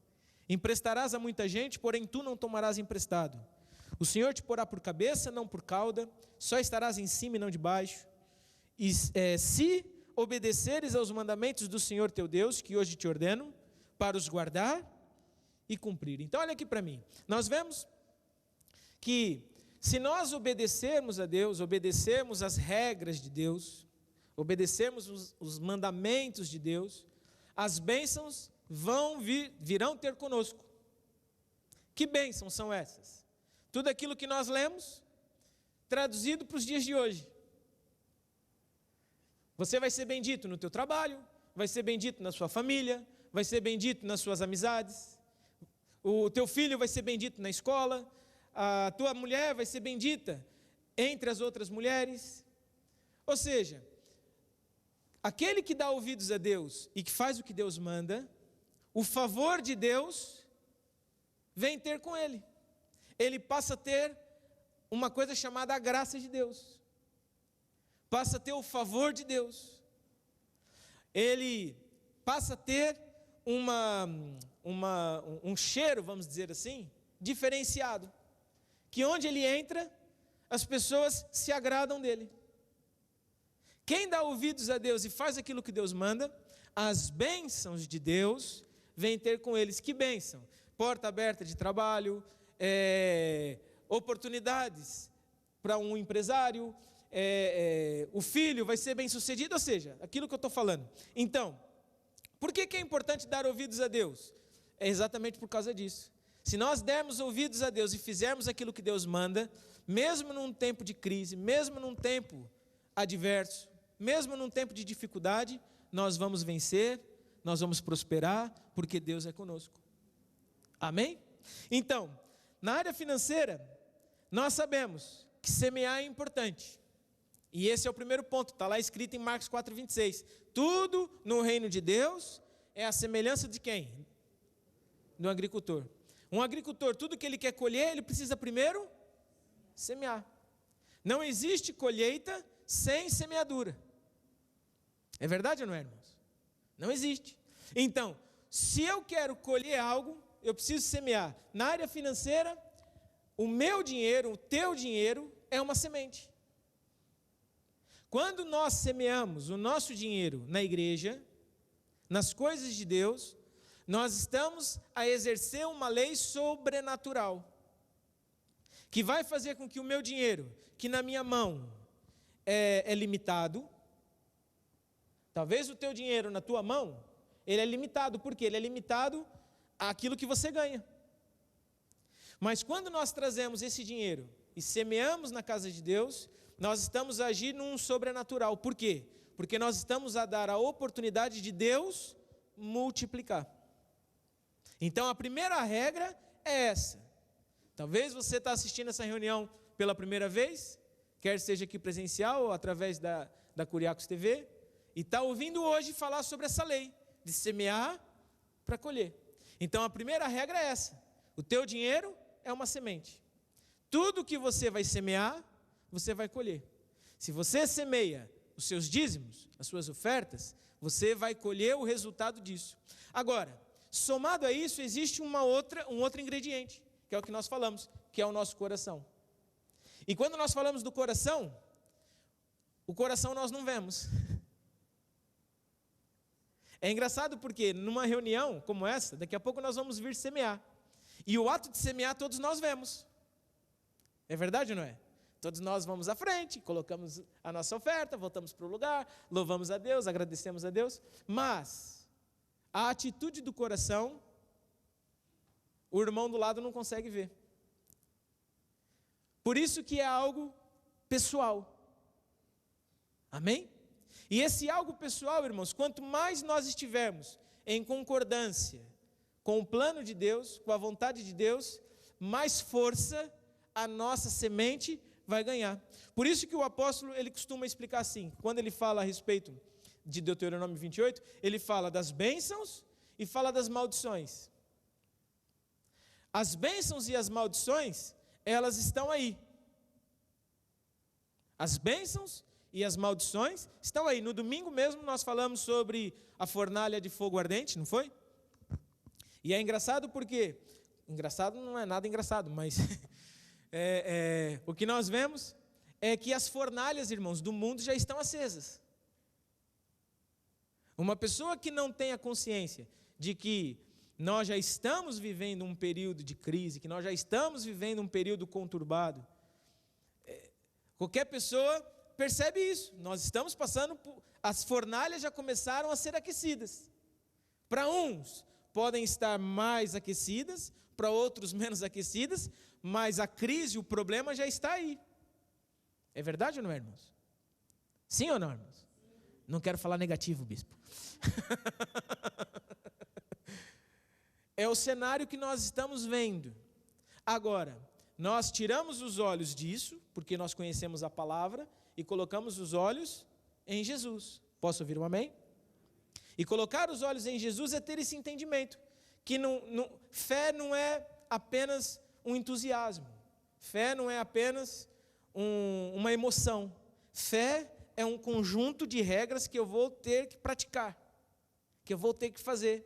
Emprestarás a muita gente, porém tu não tomarás emprestado. O Senhor te porá por cabeça, não por cauda, só estarás em cima e não debaixo. E se obedeceres aos mandamentos do Senhor teu Deus, que hoje te ordeno, para os guardar e cumprir. Então olha aqui para mim, nós vemos que se nós obedecermos a Deus, obedecermos as regras de Deus, obedecermos os mandamentos de Deus, as bênçãos virão ter conosco. Que bênçãos são essas? Tudo aquilo que nós lemos, traduzido para os dias de hoje. Você vai ser bendito no teu trabalho, vai ser bendito na sua família, vai ser bendito nas suas amizades, o teu filho vai ser bendito na escola, a tua mulher vai ser bendita entre as outras mulheres. Ou seja, aquele que dá ouvidos a Deus e que faz o que Deus manda, o favor de Deus vem ter com ele. Ele passa a ter uma coisa chamada a graça de Deus. Passa a ter o favor de Deus. Ele passa a ter um cheiro, vamos dizer assim, diferenciado. Que onde ele entra, as pessoas se agradam dele. Quem dá ouvidos a Deus e faz aquilo que Deus manda, as bênçãos de Deus vêm ter com eles. Que bênção? Porta aberta de trabalho, oportunidades para um empresário, o filho vai ser bem sucedido, ou seja, aquilo que eu estou falando. Então, por que é importante dar ouvidos a Deus? É exatamente por causa disso. Se nós dermos ouvidos a Deus e fizermos aquilo que Deus manda, mesmo num tempo de crise, mesmo num tempo adverso, mesmo num tempo de dificuldade, nós vamos vencer, nós vamos prosperar, porque Deus é conosco. Amém? Então, na área financeira, nós sabemos que semear é importante. E esse é o primeiro ponto, está lá escrito em Marcos 4,26. Tudo no reino de Deus é a semelhança de quem? Do agricultor. Um agricultor, tudo que ele quer colher, ele precisa primeiro semear. Não existe colheita sem semeadura. É verdade ou não é, irmãos? Não existe. Então, se eu quero colher algo, eu preciso semear. Na área financeira, o meu dinheiro, o teu dinheiro, é uma semente. Quando nós semeamos o nosso dinheiro na igreja, nas coisas de Deus, nós estamos a exercer uma lei sobrenatural, que vai fazer com que o meu dinheiro, que na minha mão é limitado, talvez o teu dinheiro na tua mão, ele é limitado, por quê? Ele é limitado àquilo que você ganha. Mas quando nós trazemos esse dinheiro e semeamos na casa de Deus, nós estamos a agir num sobrenatural. Por quê? Porque nós estamos a dar a oportunidade de Deus multiplicar. Então a primeira regra é essa. Talvez você está assistindo essa reunião pela primeira vez, quer seja aqui presencial ou através da Curiacos TV, e está ouvindo hoje falar sobre essa lei, de semear para colher. Então a primeira regra é essa. O teu dinheiro é uma semente. Tudo que você vai semear, você vai colher. Se você semeia os seus dízimos, as suas ofertas, você vai colher o resultado disso. Agora, somado a isso, existe um outro ingrediente, que é o que nós falamos, que é o nosso coração. E quando nós falamos do coração, o coração nós não vemos. É engraçado porque numa reunião como essa, daqui a pouco nós vamos vir semear. E o ato de semear todos nós vemos. É verdade ou não é? Todos nós vamos à frente, colocamos a nossa oferta, voltamos para o lugar, louvamos a Deus, agradecemos a Deus. Mas a atitude do coração, o irmão do lado não consegue ver. Por isso que é algo pessoal. Amém? E esse algo pessoal, irmãos, quanto mais nós estivermos em concordância com o plano de Deus, com a vontade de Deus, mais força a nossa semente vai ganhar. Por isso que o apóstolo, ele costuma explicar assim, quando ele fala a respeito de Deuteronômio 28, ele fala das bênçãos e fala das maldições. As bênçãos e as maldições, elas estão aí. As bênçãos e as maldições estão aí. No domingo mesmo nós falamos sobre a fornalha de fogo ardente, não foi? E é engraçado porque, engraçado não é nada engraçado, mas o que nós vemos é que as fornalhas, irmãos, do mundo já estão acesas. Uma pessoa que não tem a consciência de que nós já estamos vivendo um período de crise, que nós já estamos vivendo um período conturbado, qualquer pessoa percebe isso. Nós estamos passando por... As fornalhas já começaram a ser aquecidas. Para uns, podem estar mais aquecidas, para outros menos aquecidas, mas a crise, o problema já está aí. É verdade ou não é, irmãos? Sim ou não, irmãos? Não quero falar negativo, bispo. É o cenário que nós estamos vendo. Agora, nós tiramos os olhos disso, porque nós conhecemos a palavra, e colocamos os olhos em Jesus. Posso ouvir um amém? E colocar os olhos em Jesus é ter esse entendimento, que fé não é apenas um entusiasmo, fé não é apenas uma emoção, fé é um conjunto de regras que eu vou ter que praticar, que eu vou ter que fazer.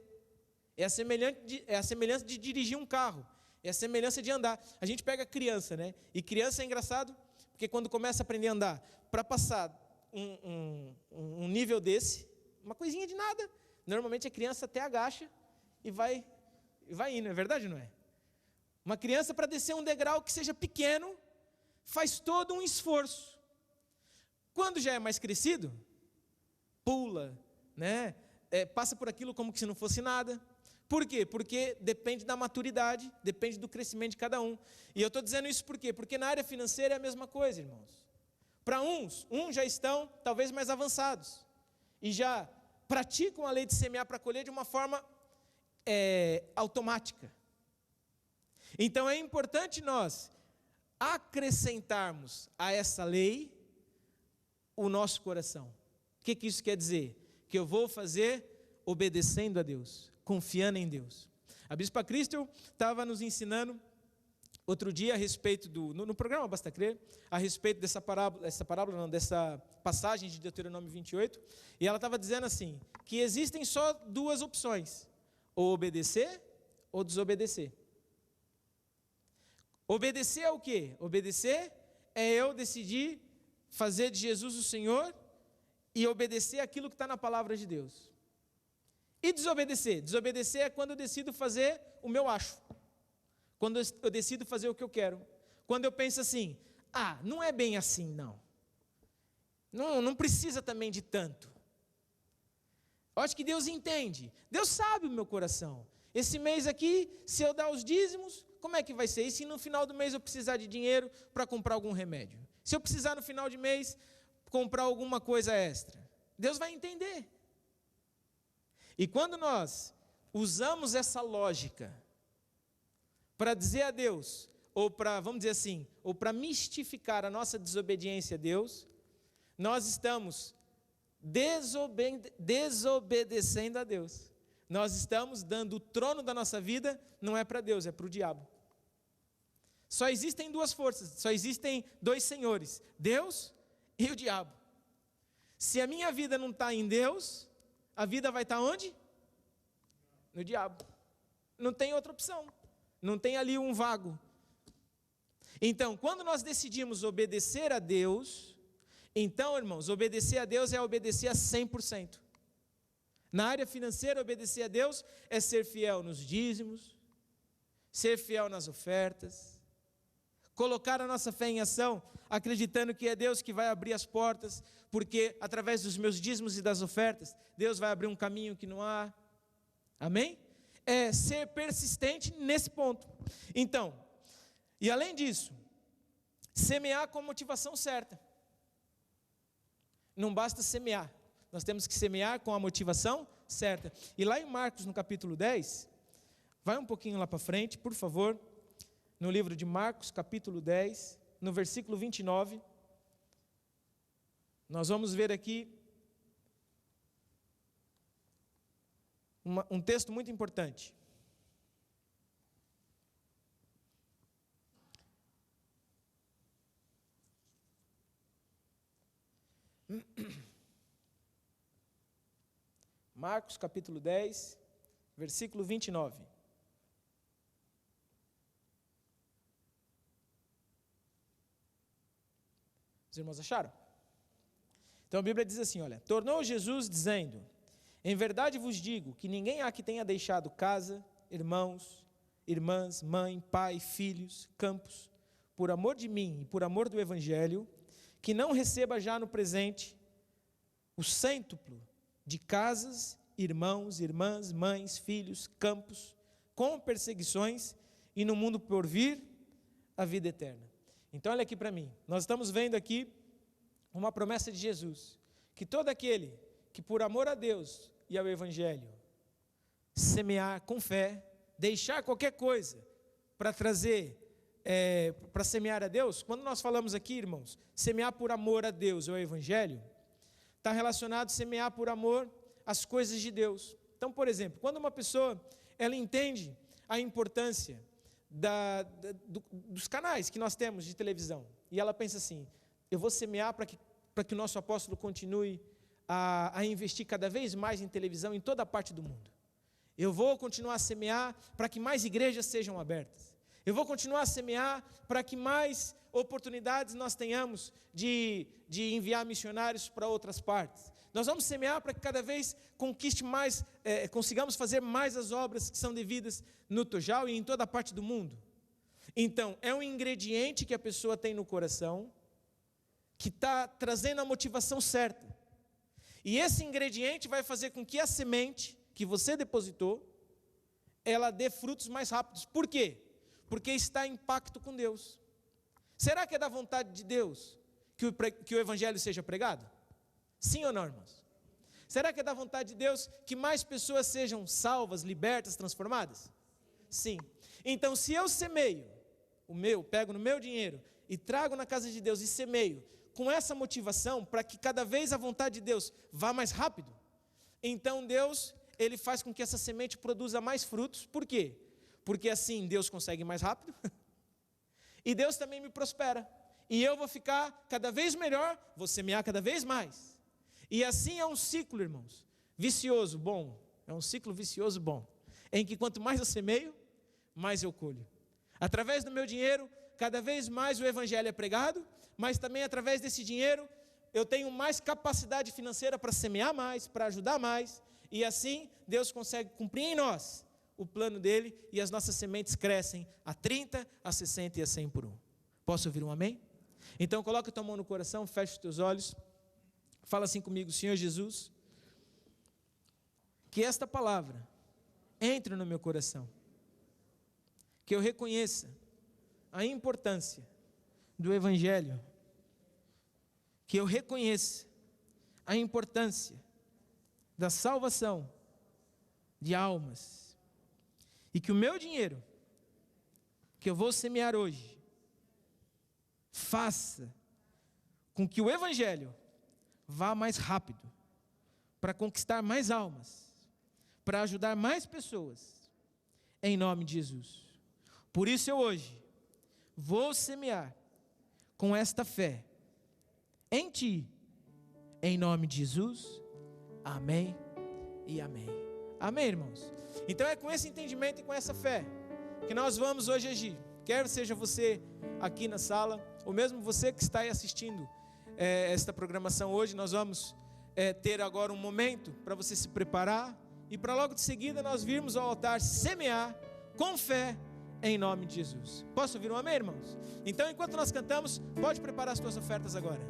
É a semelhança de dirigir um carro, é a semelhança de andar. A gente pega criança, né? E criança é engraçado, porque quando começa a aprender a andar, para passar um nível desse, uma coisinha de nada, normalmente a criança até agacha e vai indo, é verdade ou não é? Uma criança, para descer um degrau que seja pequeno, faz todo um esforço. Quando já é mais crescido, pula, né? Passa por aquilo como que se não fosse nada. Por quê? Porque depende da maturidade, depende do crescimento de cada um. E eu estou dizendo isso por quê? Porque na área financeira é a mesma coisa, irmãos. Para uns já estão talvez mais avançados e já praticam a lei de semear para colher de uma forma automática. Então é importante nós acrescentarmos a essa lei o nosso coração. O que isso quer dizer? Que eu vou fazer obedecendo a Deus, confiando em Deus. A Bispa Cristel estava nos ensinando outro dia a respeito no programa Basta Crer, a respeito dessa passagem de Deuteronômio 28, e ela estava dizendo assim, que existem só duas opções, ou obedecer ou desobedecer. Obedecer é o quê? Obedecer é eu decidir fazer de Jesus o Senhor e obedecer aquilo que está na palavra de Deus. E desobedecer? Desobedecer é quando eu decido fazer o meu acho. Quando eu decido fazer o que eu quero. Quando eu penso assim, não é bem assim, não. Não precisa também de tanto. Eu acho que Deus entende. Deus sabe o meu coração. Esse mês aqui, se eu dar os dízimos, como é que vai ser? E se no final do mês eu precisar de dinheiro para comprar algum remédio? Se eu precisar no final de mês comprar alguma coisa extra? Deus vai entender. E quando nós usamos essa lógica para dizer a Deus, ou para, vamos dizer assim, ou para mistificar a nossa desobediência a Deus, nós estamos desobedecendo a Deus. Nós estamos dando o trono da nossa vida, não é para Deus, é para o diabo. Só existem duas forças, só existem dois senhores, Deus e o diabo. Se a minha vida não está em Deus, a vida vai estar onde? No diabo. Não tem outra opção. Não tem ali um vago. Então, quando nós decidimos obedecer a Deus, então, irmãos, obedecer a Deus é obedecer a 100%. Na área financeira, obedecer a Deus é ser fiel nos dízimos, ser fiel nas ofertas, colocar a nossa fé em ação, acreditando que é Deus que vai abrir as portas, porque através dos meus dízimos e das ofertas, Deus vai abrir um caminho que não há. Amém? É ser persistente nesse ponto. Então, e além disso, semear com a motivação certa. Não basta semear. Nós temos que semear com a motivação certa. E lá em Marcos, no capítulo 10, vai um pouquinho lá para frente, por favor, no livro de Marcos, capítulo 10, no versículo 29, nós vamos ver aqui um texto muito importante. Marcos capítulo 10, versículo 29. Os irmãos acharam? Então a Bíblia diz assim, olha: tornou Jesus dizendo: em verdade vos digo que ninguém há que tenha deixado casa, irmãos, irmãs, mãe, pai, filhos, campos, por amor de mim e por amor do Evangelho, que não receba já no presente o cêntuplo de casas, irmãos, irmãs, mães, filhos, campos, com perseguições, e no mundo por vir, a vida eterna. Então olha aqui para mim, nós estamos vendo aqui uma promessa de Jesus, que todo aquele que por amor a Deus e ao Evangelho, semear com fé, deixar qualquer coisa para trazer, para semear a Deus, quando nós falamos aqui, irmãos, semear por amor a Deus ou ao Evangelho, está relacionado a semear por amor às coisas de Deus. Então, por exemplo, quando uma pessoa, ela entende a importância dos canais que nós temos de televisão, e ela pensa assim: eu vou semear para que o nosso apóstolo continue a investir cada vez mais em televisão em toda a parte do mundo. Eu vou continuar a semear para que mais igrejas sejam abertas. Eu vou continuar a semear para que mais oportunidades nós tenhamos de enviar missionários para outras partes. Nós vamos semear para que cada vez consigamos fazer mais as obras que são devidas no Tojal e em toda a parte do mundo. Então, é um ingrediente que a pessoa tem no coração, que está trazendo a motivação certa. E esse ingrediente vai fazer com que a semente que você depositou, ela dê frutos mais rápidos. Por quê? Porque está em pacto com Deus. Será que é da vontade de Deus que o Evangelho seja pregado? Sim ou não, irmãos? Será que é da vontade de Deus que mais pessoas sejam salvas, libertas, transformadas? Sim. Então, se eu semeio pego no meu dinheiro e trago na casa de Deus e semeio com essa motivação para que cada vez a vontade de Deus vá mais rápido, então Deus, Ele faz com que essa semente produza mais frutos. Por quê? Porque assim Deus consegue mais rápido e Deus também me prospera, e eu vou ficar cada vez melhor, vou semear cada vez mais, e assim é um ciclo, irmãos, vicioso, bom, é um ciclo vicioso bom, em que quanto mais eu semeio, mais eu colho. Através do meu dinheiro, cada vez mais o Evangelho é pregado, mas também através desse dinheiro, eu tenho mais capacidade financeira para semear mais, para ajudar mais, e assim Deus consegue cumprir em nós o plano dele, e as nossas sementes crescem a 30, a 60 e a 100 por um. Posso ouvir um amém? Então coloca a tua mão no coração, fecha os teus olhos, fala assim comigo: Senhor Jesus, que esta palavra entre no meu coração, que eu reconheça a importância do Evangelho, que eu reconheça a importância da salvação de almas, e que o meu dinheiro, que eu vou semear hoje, faça com que o Evangelho vá mais rápido, para conquistar mais almas, para ajudar mais pessoas, em nome de Jesus. Por isso eu hoje vou semear com esta fé em Ti, em nome de Jesus. Amém e amém. Amém, irmãos? Então é com esse entendimento e com essa fé que nós vamos hoje agir. Quer seja você aqui na sala, ou mesmo você que está aí assistindo esta programação hoje, nós vamos ter agora um momento para você se preparar e para logo de seguida nós virmos ao altar semear com fé em nome de Jesus. Posso ouvir um amém, irmãos? Então, enquanto nós cantamos, pode preparar as tuas ofertas agora.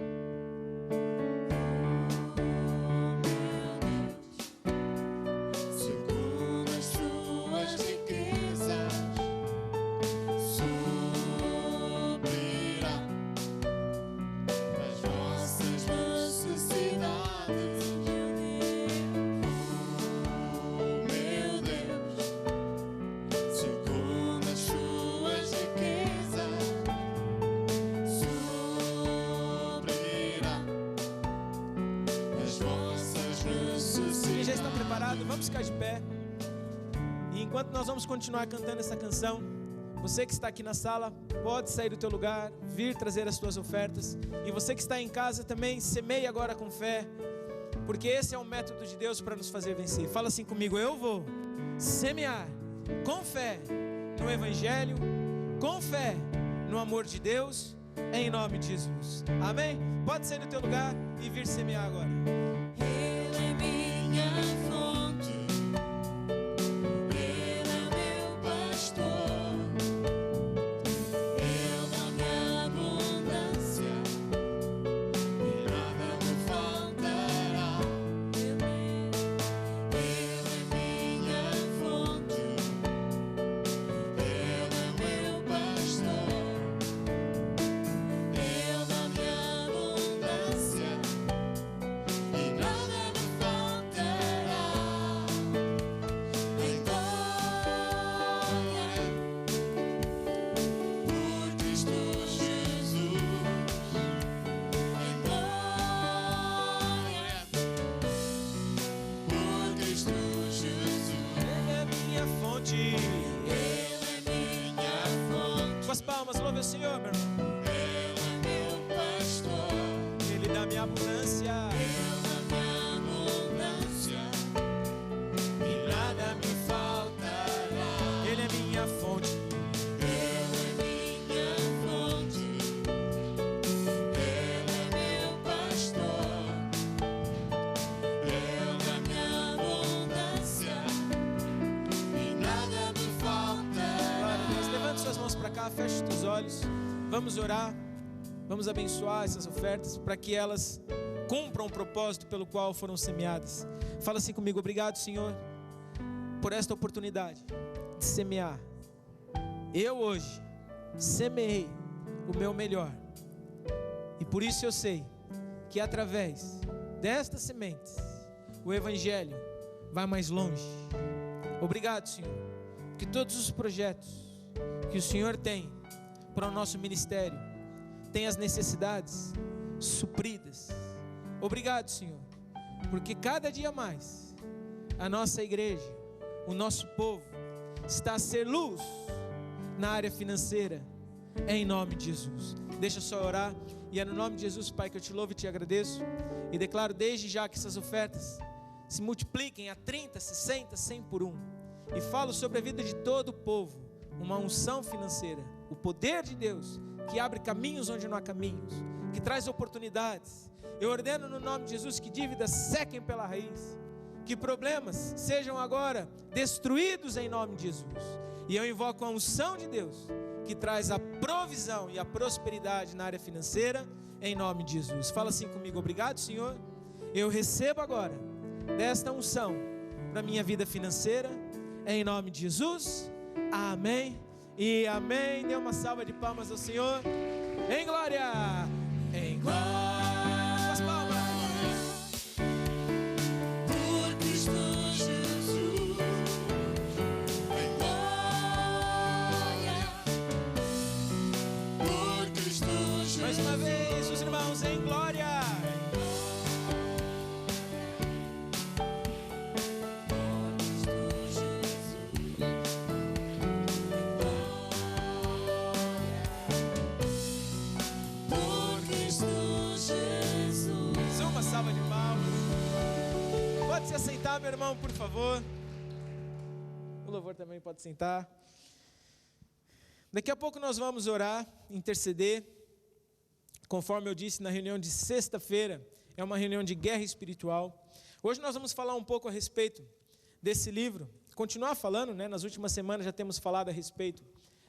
Vamos ficar de pé. E enquanto nós vamos continuar cantando essa canção, você que está aqui na sala, pode sair do teu lugar, vir trazer as tuas ofertas. E você que está em casa também, semeie agora com fé, porque esse é o método de Deus para nos fazer vencer. Fala assim comigo: eu vou semear com fé no Evangelho, com fé no amor de Deus, em nome de Jesus. Amém? Pode sair do teu lugar e vir semear agora. Ele é minha fonte, Ele é meu pastor, Ele dá-me abundância e nada me faltará. Ele é minha fonte, Ele é meu pastor, Ele dá-me abundância e nada me faltará. Em glória, por Cristo Jesus. Em glória, por Cristo Jesus. Ele é minha fonte. Ele é minha fonte, Com as palmas, louve o Senhor, meu irmão. Ele é meu pastor, Ele dá-me abundância Ele dá-me abundância e nada me faltará. Ele é minha fonte. Ele é minha fonte, Ele é meu pastor, Ele dá-me abundância e nada me faltará. Glória a Deus. Levante suas mãos para cá, feche os teus olhos. Vamos orar. Vamos abençoar essas ofertas para que elas cumpram o propósito pelo qual foram semeadas. Fala assim comigo: obrigado, Senhor, por esta oportunidade de semear. Eu hoje semeei o meu melhor. E por isso eu sei que através destas sementes o Evangelho vai mais longe. Obrigado, Senhor, que todos os projetos que o Senhor tem para o nosso ministério tem as necessidades supridas. Obrigado, Senhor, porque cada dia mais a nossa igreja, o nosso povo está a ser luz na área financeira, em nome de Jesus. Deixa eu só orar. E é no nome de Jesus, Pai, que eu te louvo e te agradeço e declaro desde já que essas ofertas se multipliquem a 30, 60, 100 por 1. E falo sobre a vida de todo o povo uma unção financeira, o poder de Deus que abre caminhos onde não há caminhos, que traz oportunidades. Eu ordeno no nome de Jesus que dívidas sequem pela raiz, que problemas sejam agora destruídos em nome de Jesus. E eu invoco a unção de Deus que traz a provisão e a prosperidade na área financeira, em nome de Jesus. Fala assim comigo: obrigado, Senhor, eu recebo agora desta unção para minha vida financeira, em nome de Jesus. Amém e amém. Dê uma salva de palmas ao Senhor. Em glória, em glória. As palmas. Por Cristo Jesus. Em glória, por Cristo Jesus. Mais uma vez, os irmãos, em glória. Por Cristo Jesus. Uma salva de palmas. Pode se assentar, meu irmão, por favor. O louvor também pode sentar. Daqui a pouco nós vamos orar, interceder. Conforme eu disse na reunião de sexta-feira, é uma reunião de guerra espiritual. Hoje nós vamos falar um pouco a respeito desse livro. Continuar falando, né? Nas últimas semanas já temos falado a respeito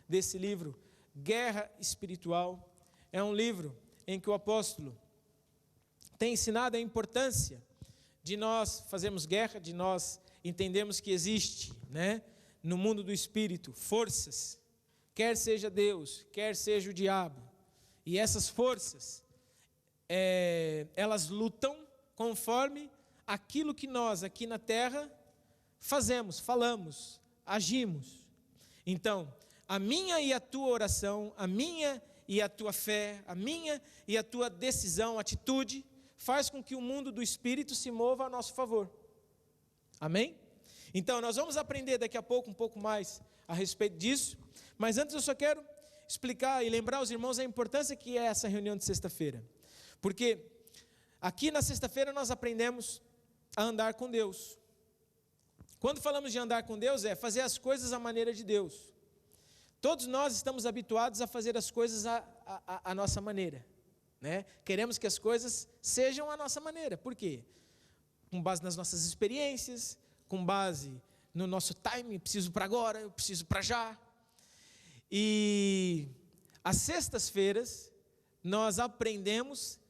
desse livro, Guerra Espiritual. É um livro em que o apóstolo tem ensinado a importância de nós fazermos guerra, de nós entendermos que existe, né, no mundo do espírito, forças, quer seja Deus, quer seja o diabo. E essas forças, elas lutam conforme aquilo que nós aqui na terra fazemos, falamos, agimos. Então, a minha e a tua oração, a minha e a tua fé, a minha e a tua decisão, atitude, faz com que o mundo do espírito se mova a nosso favor. Amém? Então, nós vamos aprender daqui a pouco um pouco mais a respeito disso, mas antes eu só quero explicar e lembrar aos irmãos a importância que é essa reunião de sexta-feira. Porque aqui na sexta-feira nós aprendemos a andar com Deus. Quando falamos de andar com Deus, é fazer as coisas à maneira de Deus. Todos nós estamos habituados a fazer as coisas à nossa maneira, né? Queremos que as coisas sejam à nossa maneira. Por quê? Com base nas nossas experiências, com base no nosso time, preciso para agora, eu preciso para já. E às sextas-feiras nós aprendemos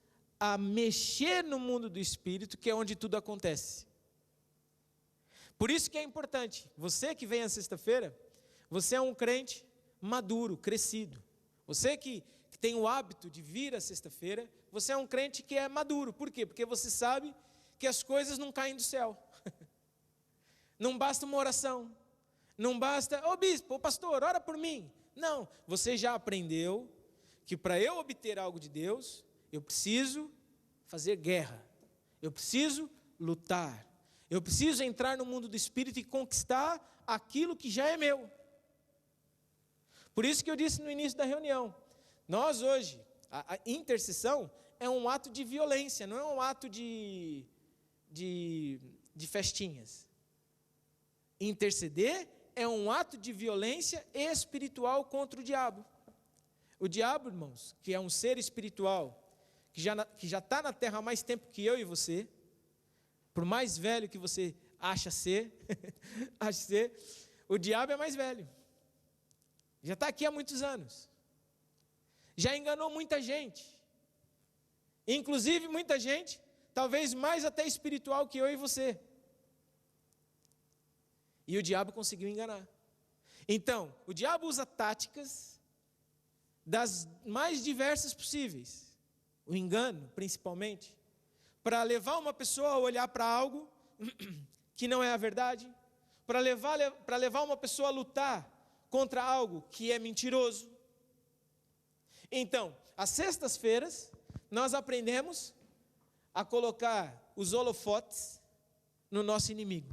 a mexer no mundo do Espírito, que é onde tudo acontece. Por isso que é importante, você que vem à sexta-feira, você é um crente maduro, crescido. Você que tem o hábito de vir à sexta-feira, você é um crente que é maduro. Por quê? Porque você sabe que as coisas não caem do céu. Não basta uma oração, não basta, ô bispo, ô pastor, ora por mim. Não, você já aprendeu que para eu obter algo de Deus, eu preciso fazer guerra, eu preciso lutar, eu preciso entrar no mundo do Espírito e conquistar aquilo que já é meu. Por isso que eu disse no início da reunião, nós hoje, a intercessão é um ato de violência, não é um ato de festinhas. Interceder é um ato de violência espiritual contra o diabo. O diabo, irmãos, que é um ser espiritual, que já está na terra há mais tempo que eu e você, por mais velho que você acha ser, o diabo é mais velho. Já está aqui há muitos anos. Já enganou muita gente. Inclusive muita gente, talvez mais até espiritual que eu e você. E o diabo conseguiu enganar. Então, o diabo usa táticas das mais diversas possíveis. O engano, principalmente, para levar uma pessoa a olhar para algo que não é a verdade, para levar uma pessoa a lutar contra algo que é mentiroso. Então, às sextas-feiras, nós aprendemos a colocar os holofotes no nosso inimigo.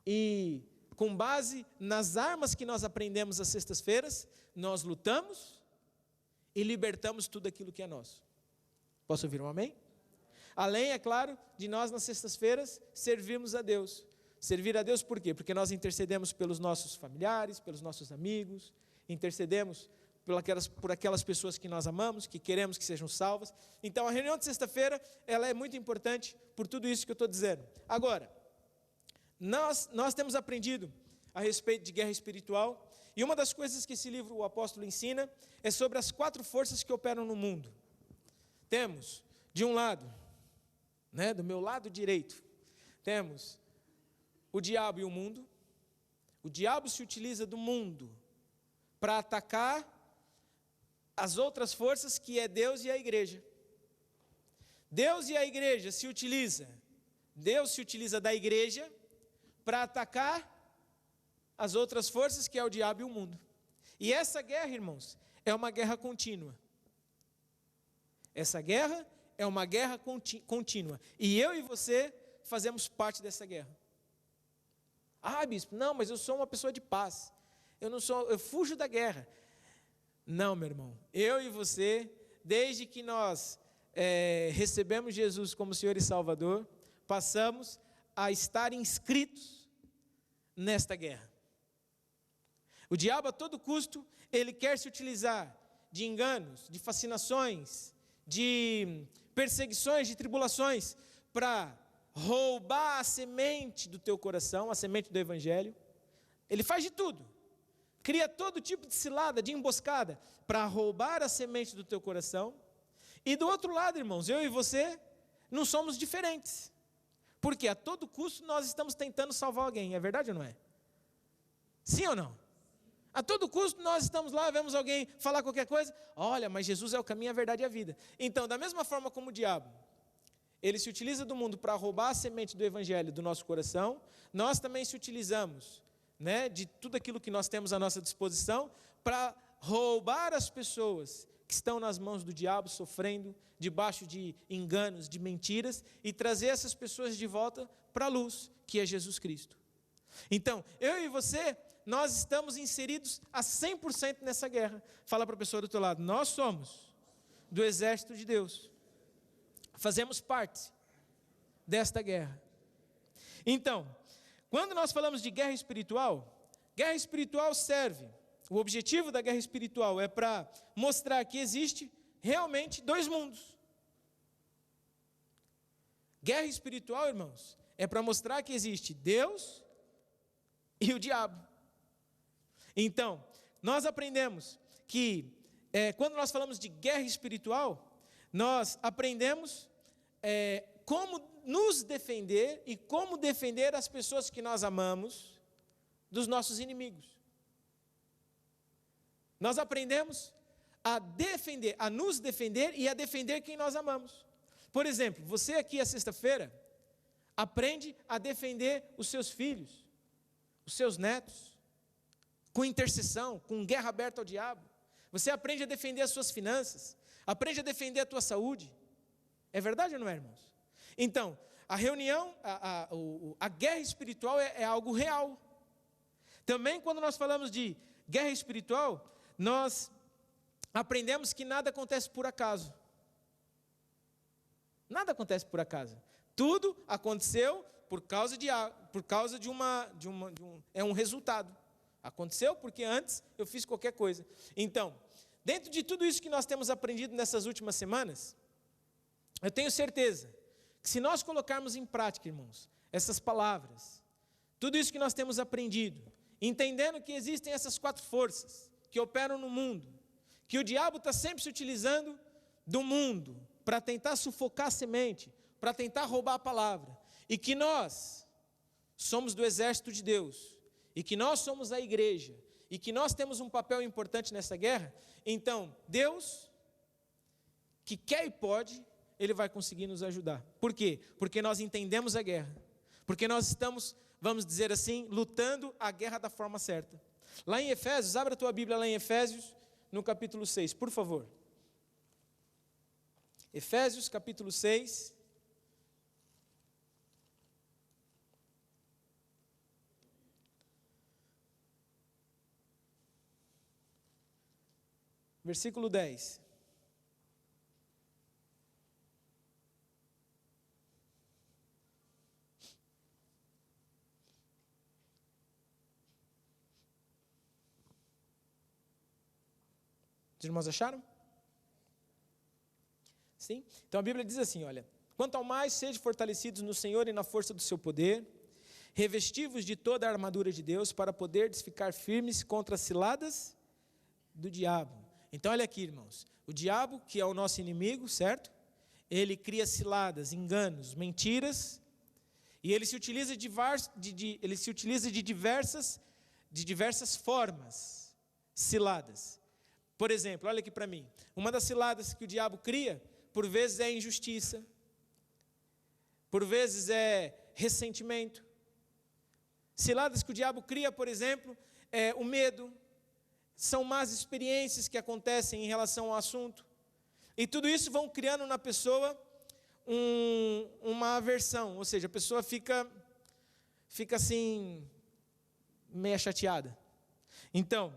E com base nas armas que nós aprendemos às sextas-feiras, nós lutamos e libertamos tudo aquilo que é nosso. Posso ouvir um amém? Além, é claro, de nós nas sextas-feiras servirmos a Deus. Servir a Deus por quê? Porque nós intercedemos pelos nossos familiares, pelos nossos amigos, intercedemos por aquelas pessoas que nós amamos, que queremos que sejam salvas. Então a reunião de sexta-feira, ela é muito importante por tudo isso que eu estou dizendo. Agora, nós temos aprendido a respeito de guerra espiritual, e uma das coisas que esse livro, o apóstolo, ensina, é sobre as 4 forças que operam no mundo. Temos, de um lado, né, do meu lado direito, temos o diabo e o mundo. O diabo se utiliza do mundo para atacar as outras forças, que é Deus e a igreja. Deus e a igreja Deus se utiliza da igreja para atacar as outras forças, que é o diabo e o mundo. E essa guerra, irmãos, é uma guerra contínua. Essa guerra é uma guerra contínua. E eu e você fazemos parte dessa guerra. Ah, bispo, não, mas eu sou uma pessoa de paz. Eu fujo da guerra. Não, meu irmão. Eu e você, desde que nós recebemos Jesus como Senhor e Salvador, passamos a estar inscritos nesta guerra. O diabo, a todo custo, ele quer se utilizar de enganos, de fascinações, de perseguições, de tribulações, para roubar a semente do teu coração, a semente do Evangelho. Ele faz de tudo, cria todo tipo de cilada, de emboscada, para roubar a semente do teu coração. E do outro lado, irmãos, eu e você não somos diferentes, porque a todo custo nós estamos tentando salvar alguém, é verdade ou não é? Sim ou não? A todo custo nós estamos lá, vemos alguém falar qualquer coisa, olha, mas Jesus é o caminho, a verdade e a vida. Então, da mesma forma como o diabo, ele se utiliza do mundo para roubar a semente do Evangelho do nosso coração, nós também se utilizamos, né, de tudo aquilo que nós temos à nossa disposição para roubar as pessoas que estão nas mãos do diabo, sofrendo debaixo de enganos, de mentiras, e trazer essas pessoas de volta para a luz, que é Jesus Cristo. Então, eu e você, nós estamos inseridos a 100% nessa guerra. Fala para a pessoa do teu lado, nós somos do exército de Deus. Fazemos parte desta guerra. Então, quando nós falamos de guerra espiritual serve, o objetivo da guerra espiritual é para mostrar que existe realmente dois mundos. Guerra espiritual, irmãos, é para mostrar que existe Deus e o diabo. Então, nós aprendemos que, quando nós falamos de guerra espiritual, nós aprendemos como nos defender e como defender as pessoas que nós amamos dos nossos inimigos. Nós aprendemos a defender, a nos defender e a defender quem nós amamos. Por exemplo, você aqui a sexta-feira aprende a defender os seus filhos, os seus netos, com intercessão, com guerra aberta ao diabo. Você aprende a defender as suas finanças, aprende a defender a tua saúde. É verdade ou não é, irmãos? Então, a reunião, a guerra espiritual é algo real. Também quando nós falamos de guerra espiritual, nós aprendemos que nada acontece por acaso. Nada acontece por acaso. Tudo aconteceu por causa de um resultado. Aconteceu porque antes eu fiz qualquer coisa. Então, dentro de tudo isso que nós temos aprendido nessas últimas semanas, eu tenho certeza que se nós colocarmos em prática, irmãos, essas palavras, tudo isso que nós temos aprendido, entendendo que existem essas 4 forças que operam no mundo, que o diabo está sempre se utilizando do mundo para tentar sufocar a semente, para tentar roubar a palavra, e que nós somos do exército de Deus, e que nós somos a igreja, e que nós temos um papel importante nessa guerra. Então, Deus, que quer e pode, Ele vai conseguir nos ajudar. Por quê? Porque nós entendemos a guerra, porque nós estamos, vamos dizer assim, lutando a guerra da forma certa. Lá em Efésios, abra a tua Bíblia lá em Efésios, no capítulo 6, por favor. Efésios, capítulo 6. Versículo 10. Os irmãos acharam? Sim? Então a Bíblia diz assim, olha: quanto ao mais, sejam fortalecidos no Senhor e na força do seu poder, revestivos de toda a armadura de Deus, para poderes ficar firmes contra as ciladas do diabo. Então olha aqui, irmãos, o diabo, que é o nosso inimigo, certo? Ele cria ciladas, enganos, mentiras, e ele se utiliza de diversas formas, ciladas. Por exemplo, olha aqui para mim, uma das ciladas que o diabo cria, por vezes é injustiça, por vezes é ressentimento. Ciladas que o diabo cria, por exemplo, é o medo, são más experiências que acontecem em relação ao assunto. E tudo isso vão criando na pessoa uma aversão, ou seja, a pessoa fica assim, meio chateada. Então,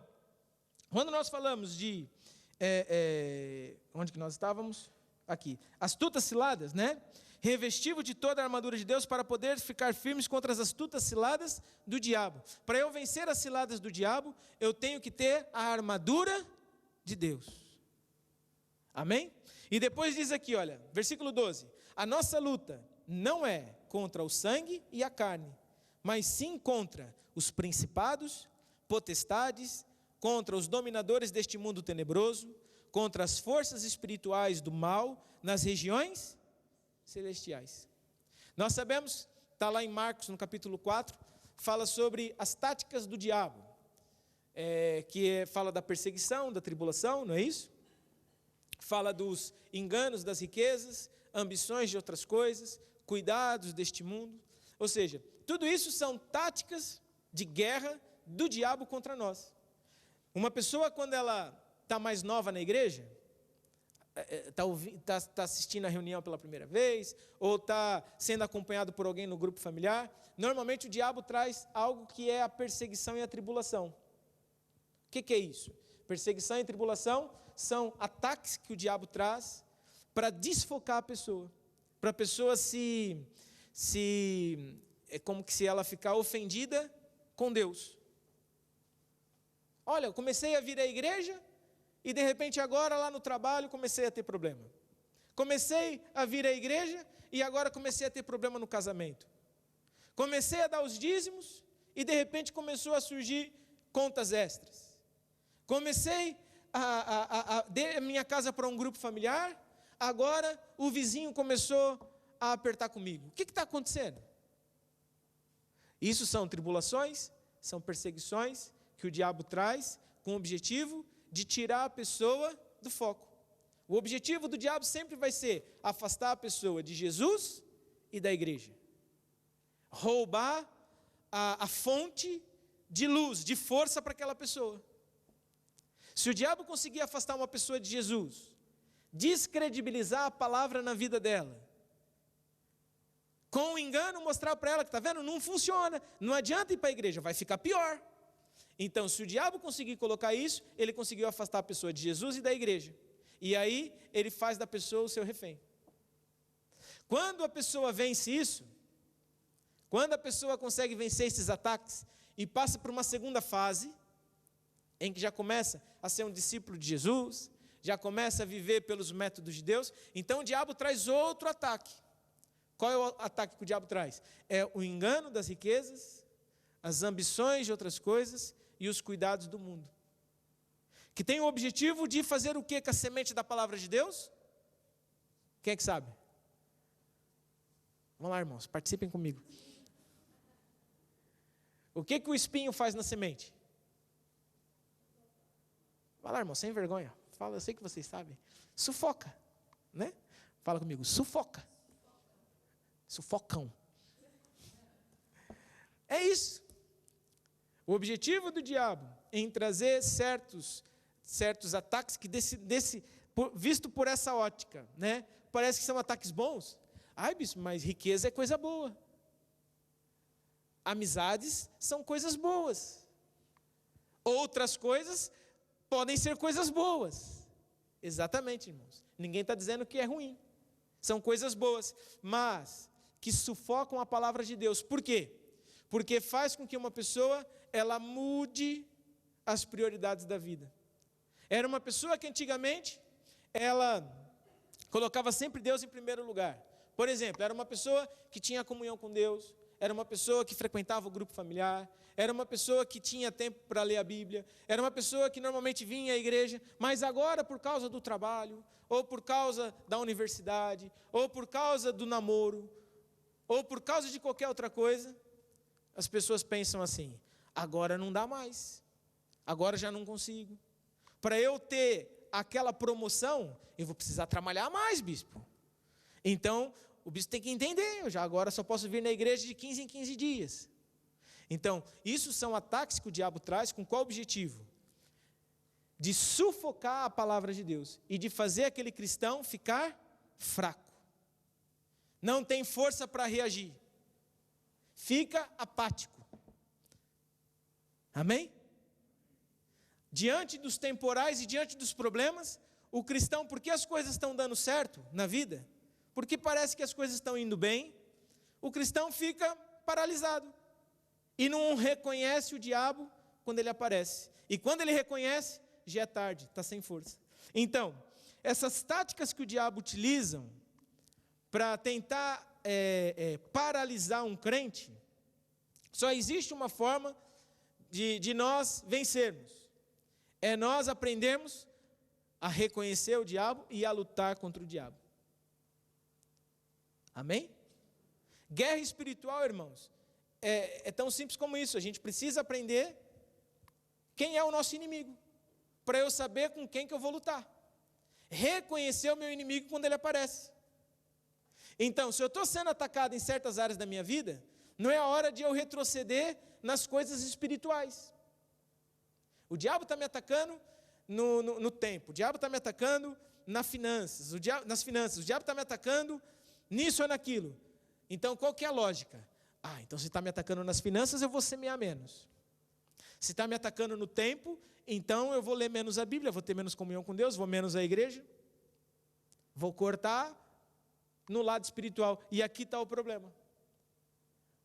quando nós falamos de, onde que nós estávamos? Aqui, astutas ciladas, né? Revestivo de toda a armadura de Deus para poder ficar firmes contra as astutas ciladas do diabo. Para eu vencer as ciladas do diabo, eu tenho que ter a armadura de Deus. Amém? E depois diz aqui, olha, versículo 12: a nossa luta não é contra o sangue e a carne, mas sim contra os principados, potestades, contra os dominadores deste mundo tenebroso, contra as forças espirituais do mal nas regiões celestiais. Nós sabemos, está lá em Marcos, no capítulo 4, fala sobre as táticas do diabo, fala da perseguição, da tribulação, não é isso? Fala dos enganos das riquezas, ambições de outras coisas, cuidados deste mundo. Ou seja, tudo isso são táticas de guerra do diabo contra nós. Uma pessoa, quando ela está mais nova na igreja, tá assistindo a reunião pela primeira vez, ou está sendo acompanhado por alguém no grupo familiar, normalmente o diabo traz algo que é a perseguição e a tribulação. O que é isso? Perseguição e tribulação são ataques que o diabo traz para desfocar a pessoa, para a pessoa é como que se ela ficar ofendida com Deus. Olha, eu comecei a vir à igreja e de repente agora lá no trabalho comecei a ter problema. Comecei a vir à igreja e agora comecei a ter problema no casamento. Comecei a dar os dízimos e de repente começou a surgir contas extras. Comecei a dar minha casa para um grupo familiar, agora o vizinho começou a apertar comigo. O que está acontecendo? Isso são tribulações, são perseguições que o diabo traz com o objetivo de tirar a pessoa do foco. O objetivo do diabo sempre vai ser afastar a pessoa de Jesus e da igreja. Roubar a fonte de luz, de força para aquela pessoa. Se o diabo conseguir afastar uma pessoa de Jesus, descredibilizar a palavra na vida dela, com o engano mostrar para ela que, está vendo, não funciona, não adianta ir para a igreja, vai ficar pior. Então, se o diabo conseguir colocar isso, ele conseguiu afastar a pessoa de Jesus e da igreja. E aí, ele faz da pessoa o seu refém. Quando a pessoa vence isso, quando a pessoa consegue vencer esses ataques e passa para uma segunda fase, em que já começa a ser um discípulo de Jesus, já começa a viver pelos métodos de Deus, então o diabo traz outro ataque. Qual é o ataque que o diabo traz? É o engano das riquezas, as ambições de outras coisas e os cuidados do mundo. Que tem o objetivo de fazer o que com a semente da palavra de Deus? Quem é que sabe? Vamos lá, irmãos, participem comigo. O que o espinho faz na semente? Vai lá, irmão, sem vergonha. Fala, eu sei que vocês sabem. Sufoca, né? Fala comigo, sufoca. Sufocão. É isso. O objetivo do diabo em trazer certos ataques que visto por essa ótica, né? Parece que são ataques bons. Ai, bispo, mas riqueza é coisa boa. Amizades são coisas boas. Outras coisas podem ser coisas boas. Exatamente, irmãos. Ninguém está dizendo que é ruim. São coisas boas, mas que sufocam a palavra de Deus. Por quê? Porque faz com que uma pessoa, ela mude as prioridades da vida. Era uma pessoa que antigamente, ela colocava sempre Deus em primeiro lugar. Por exemplo, era uma pessoa que tinha comunhão com Deus, era uma pessoa que frequentava o grupo familiar, era uma pessoa que tinha tempo para ler a Bíblia, era uma pessoa que normalmente vinha à igreja, mas agora por causa do trabalho, ou por causa da universidade, ou por causa do namoro, ou por causa de qualquer outra coisa, as pessoas pensam assim, agora não dá mais, agora já não consigo. Para eu ter aquela promoção, eu vou precisar trabalhar mais, bispo. Então, o bispo tem que entender, eu já agora só posso vir na igreja de 15 em 15 dias. Então, isso são ataques que o diabo traz, com qual objetivo? De sufocar a palavra de Deus e de fazer aquele cristão ficar fraco. Não tem força para reagir. Fica apático. Amém? Diante dos temporais e diante dos problemas, o cristão, porque as coisas estão dando certo na vida, porque parece que as coisas estão indo bem, o cristão fica paralisado. E não reconhece o diabo quando ele aparece. E quando ele reconhece, já é tarde, está sem força. Então, essas táticas que o diabo utiliza para tentar paralisar um crente, só existe uma forma de nós vencermos. É nós aprendermos a reconhecer o diabo e a lutar contra o diabo. Amém? Guerra espiritual, irmãos, é tão simples como isso. A gente precisa aprender quem é o nosso inimigo, para eu saber com quem que eu vou lutar. Reconhecer o meu inimigo quando ele aparece. Então, se eu estou sendo atacado em certas áreas da minha vida, não é a hora de eu retroceder nas coisas espirituais. O diabo está me atacando no tempo, o diabo está me atacando nas finanças. O diabo está me atacando nisso ou naquilo. Então, qual que é a lógica? Então se está me atacando nas finanças, eu vou semear menos. Se está me atacando no tempo, então eu vou ler menos a Bíblia, vou ter menos comunhão com Deus, vou menos à igreja. Vou cortar no lado espiritual. E aqui está o problema.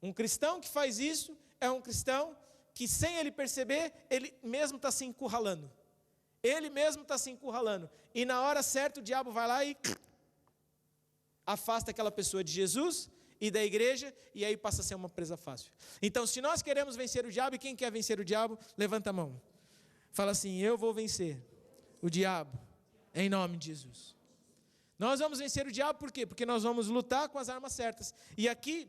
Um cristão que faz isso é um cristão que, sem ele perceber, ele mesmo está se encurralando. Ele mesmo está se encurralando. E na hora certa o diabo vai lá e afasta aquela pessoa de Jesus e da igreja, e aí passa a ser uma presa fácil. Então, se nós queremos vencer o diabo, e quem quer vencer o diabo, levanta a mão. Fala assim: eu vou vencer o diabo, em nome de Jesus. Nós vamos vencer o diabo por quê? Porque nós vamos lutar com as armas certas. E aqui,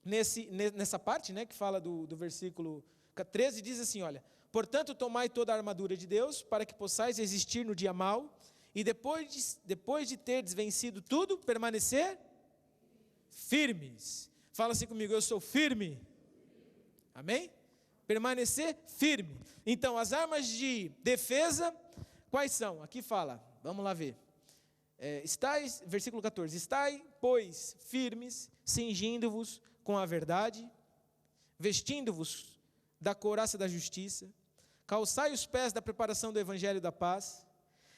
nessa parte, né, que fala do versículo 13, diz assim, olha: portanto, tomai toda a armadura de Deus, para que possais resistir no dia mau, e depois de terdes vencido tudo, permanecer firmes. Fala assim comigo: eu sou firme. Amém? Permanecer firme. Então, as armas de defesa, quais são? Aqui fala, vamos lá ver. Versículo 14: estai, pois, firmes, cingindo-vos com a verdade, vestindo-vos da couraça da justiça, calçai os pés da preparação do evangelho da paz,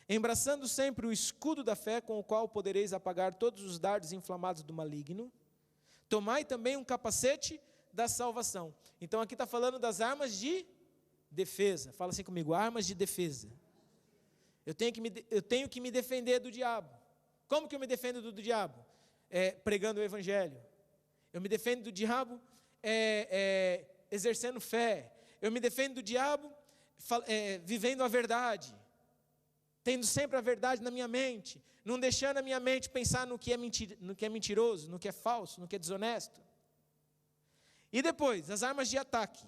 embraçando sempre o escudo da fé, com o qual podereis apagar todos os dardos inflamados do maligno. Tomai também um capacete da salvação. Então aqui está falando das armas de defesa. Fala assim comigo: armas de defesa. Eu tenho que me defender do diabo. Como que eu me defendo do diabo? Pregando o evangelho. Eu me defendo do diabo exercendo fé. Eu me defendo do diabo vivendo a verdade. Tendo sempre a verdade na minha mente. Não deixando a minha mente pensar no que é mentiroso, no que é falso, no que é desonesto. E depois, as armas de ataque.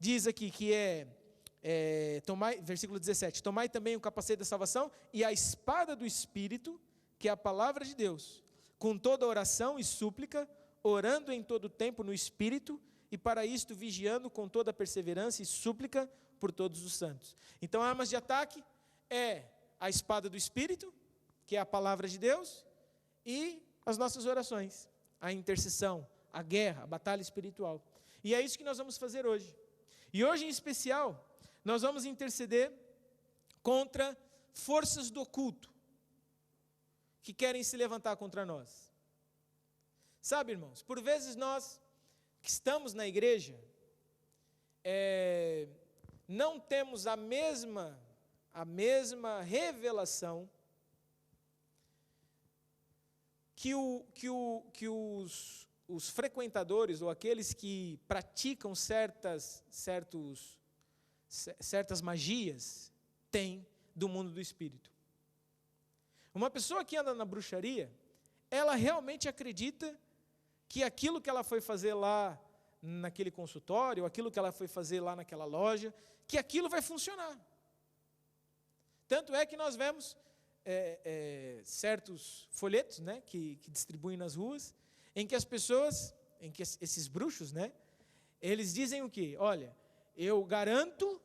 Diz aqui que tomai, versículo 17, tomai também o capacete da salvação e a espada do Espírito, que é a palavra de Deus, com toda oração e súplica, orando em todo tempo no Espírito, e para isto vigiando com toda perseverança e súplica por todos os santos. Então, armas de ataque é a espada do Espírito, que é a palavra de Deus, e as nossas orações, a intercessão, a guerra, a batalha espiritual. E é isso que nós vamos fazer hoje. E hoje, em especial, nós vamos interceder contra forças do oculto que querem se levantar contra nós. Sabe, irmãos, por vezes nós que estamos na igreja não temos a mesma revelação que os frequentadores ou aqueles que praticam certas magias têm do mundo do espírito. Uma pessoa que anda na bruxaria, ela realmente acredita que aquilo que ela foi fazer lá naquele consultório, aquilo que ela foi fazer lá naquela loja, que aquilo vai funcionar. Tanto é que nós vemos certos folhetos, né, que distribuem nas ruas, em que as pessoas, em que esses bruxos, né, eles dizem o quê? Olha, eu garanto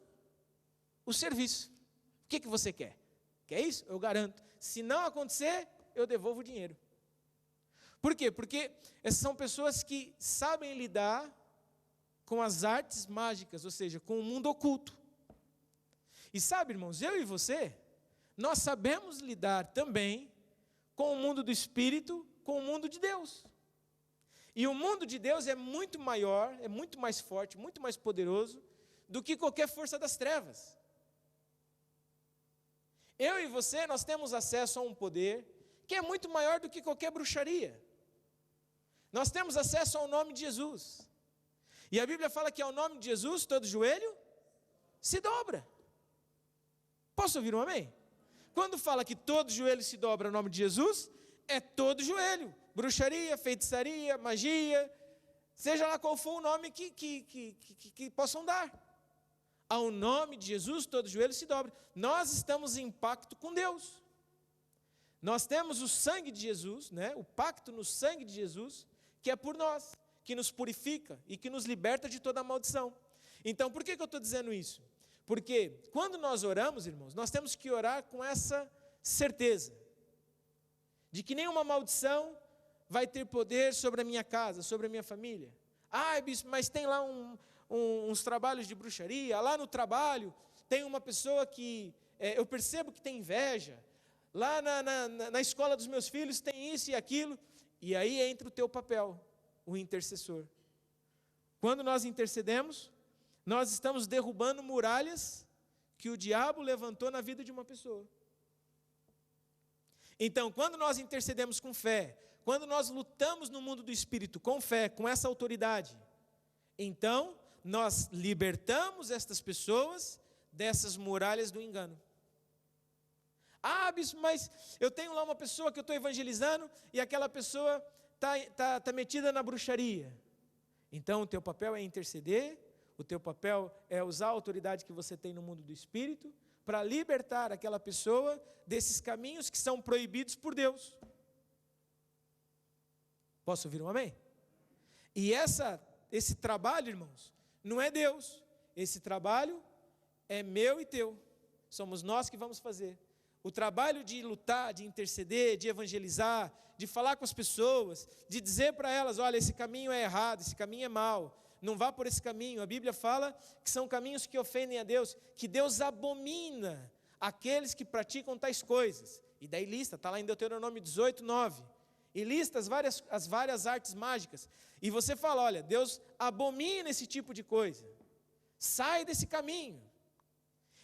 o serviço. O que você quer? Quer isso? Eu garanto. Se não acontecer, eu devolvo o dinheiro. Por quê? Porque essas são pessoas que sabem lidar com as artes mágicas, ou seja, com o mundo oculto. E sabe, irmãos, eu e você, nós sabemos lidar também com o mundo do Espírito, com o mundo de Deus. E o mundo de Deus é muito maior, é muito mais forte, muito mais poderoso do que qualquer força das trevas. Eu e você, nós temos acesso a um poder que é muito maior do que qualquer bruxaria. Nós temos acesso ao nome de Jesus. E a Bíblia fala que ao nome de Jesus, todo joelho se dobra. Posso ouvir um amém? Quando fala que todo joelho se dobra ao nome de Jesus, é todo joelho. Bruxaria, feitiçaria, magia, seja lá qual for o nome que possam dar. Ao nome de Jesus, todo joelho se dobra. Nós estamos em pacto com Deus. Nós temos o sangue de Jesus, né? O pacto no sangue de Jesus, que é por nós, que nos purifica e que nos liberta de toda a maldição. Então, por que eu estou dizendo isso? Porque quando nós oramos, irmãos, nós temos que orar com essa certeza de que nenhuma maldição vai ter poder sobre a minha casa, sobre a minha família. Bispo, mas tem lá uns trabalhos de bruxaria, lá no trabalho tem uma pessoa que eu percebo que tem inveja, lá na escola dos meus filhos tem isso e aquilo, e aí entra o teu papel, o intercessor. Quando nós intercedemos, nós estamos derrubando muralhas que o diabo levantou na vida de uma pessoa. Então, quando nós intercedemos com fé, quando nós lutamos no mundo do Espírito com fé, com essa autoridade, então nós libertamos estas pessoas dessas muralhas do engano. Bispo, mas eu tenho lá uma pessoa que eu estou evangelizando e aquela pessoa está metida na bruxaria. Então o teu papel é interceder, o teu papel é usar a autoridade que você tem no mundo do Espírito para libertar aquela pessoa desses caminhos que são proibidos por Deus. Posso ouvir um amém? E esse trabalho, irmãos, não é Deus. Esse trabalho é meu e teu. Somos nós que vamos fazer. O trabalho de lutar, de interceder, de evangelizar, de falar com as pessoas, de dizer para elas, olha, esse caminho é errado, esse caminho é mau, não vá por esse caminho. A Bíblia fala que são caminhos que ofendem a Deus, que Deus abomina aqueles que praticam tais coisas. E daí lista, está lá em Deuteronômio 18, 9. E lista as várias artes mágicas. E você fala, olha, Deus abomina esse tipo de coisa. Sai desse caminho.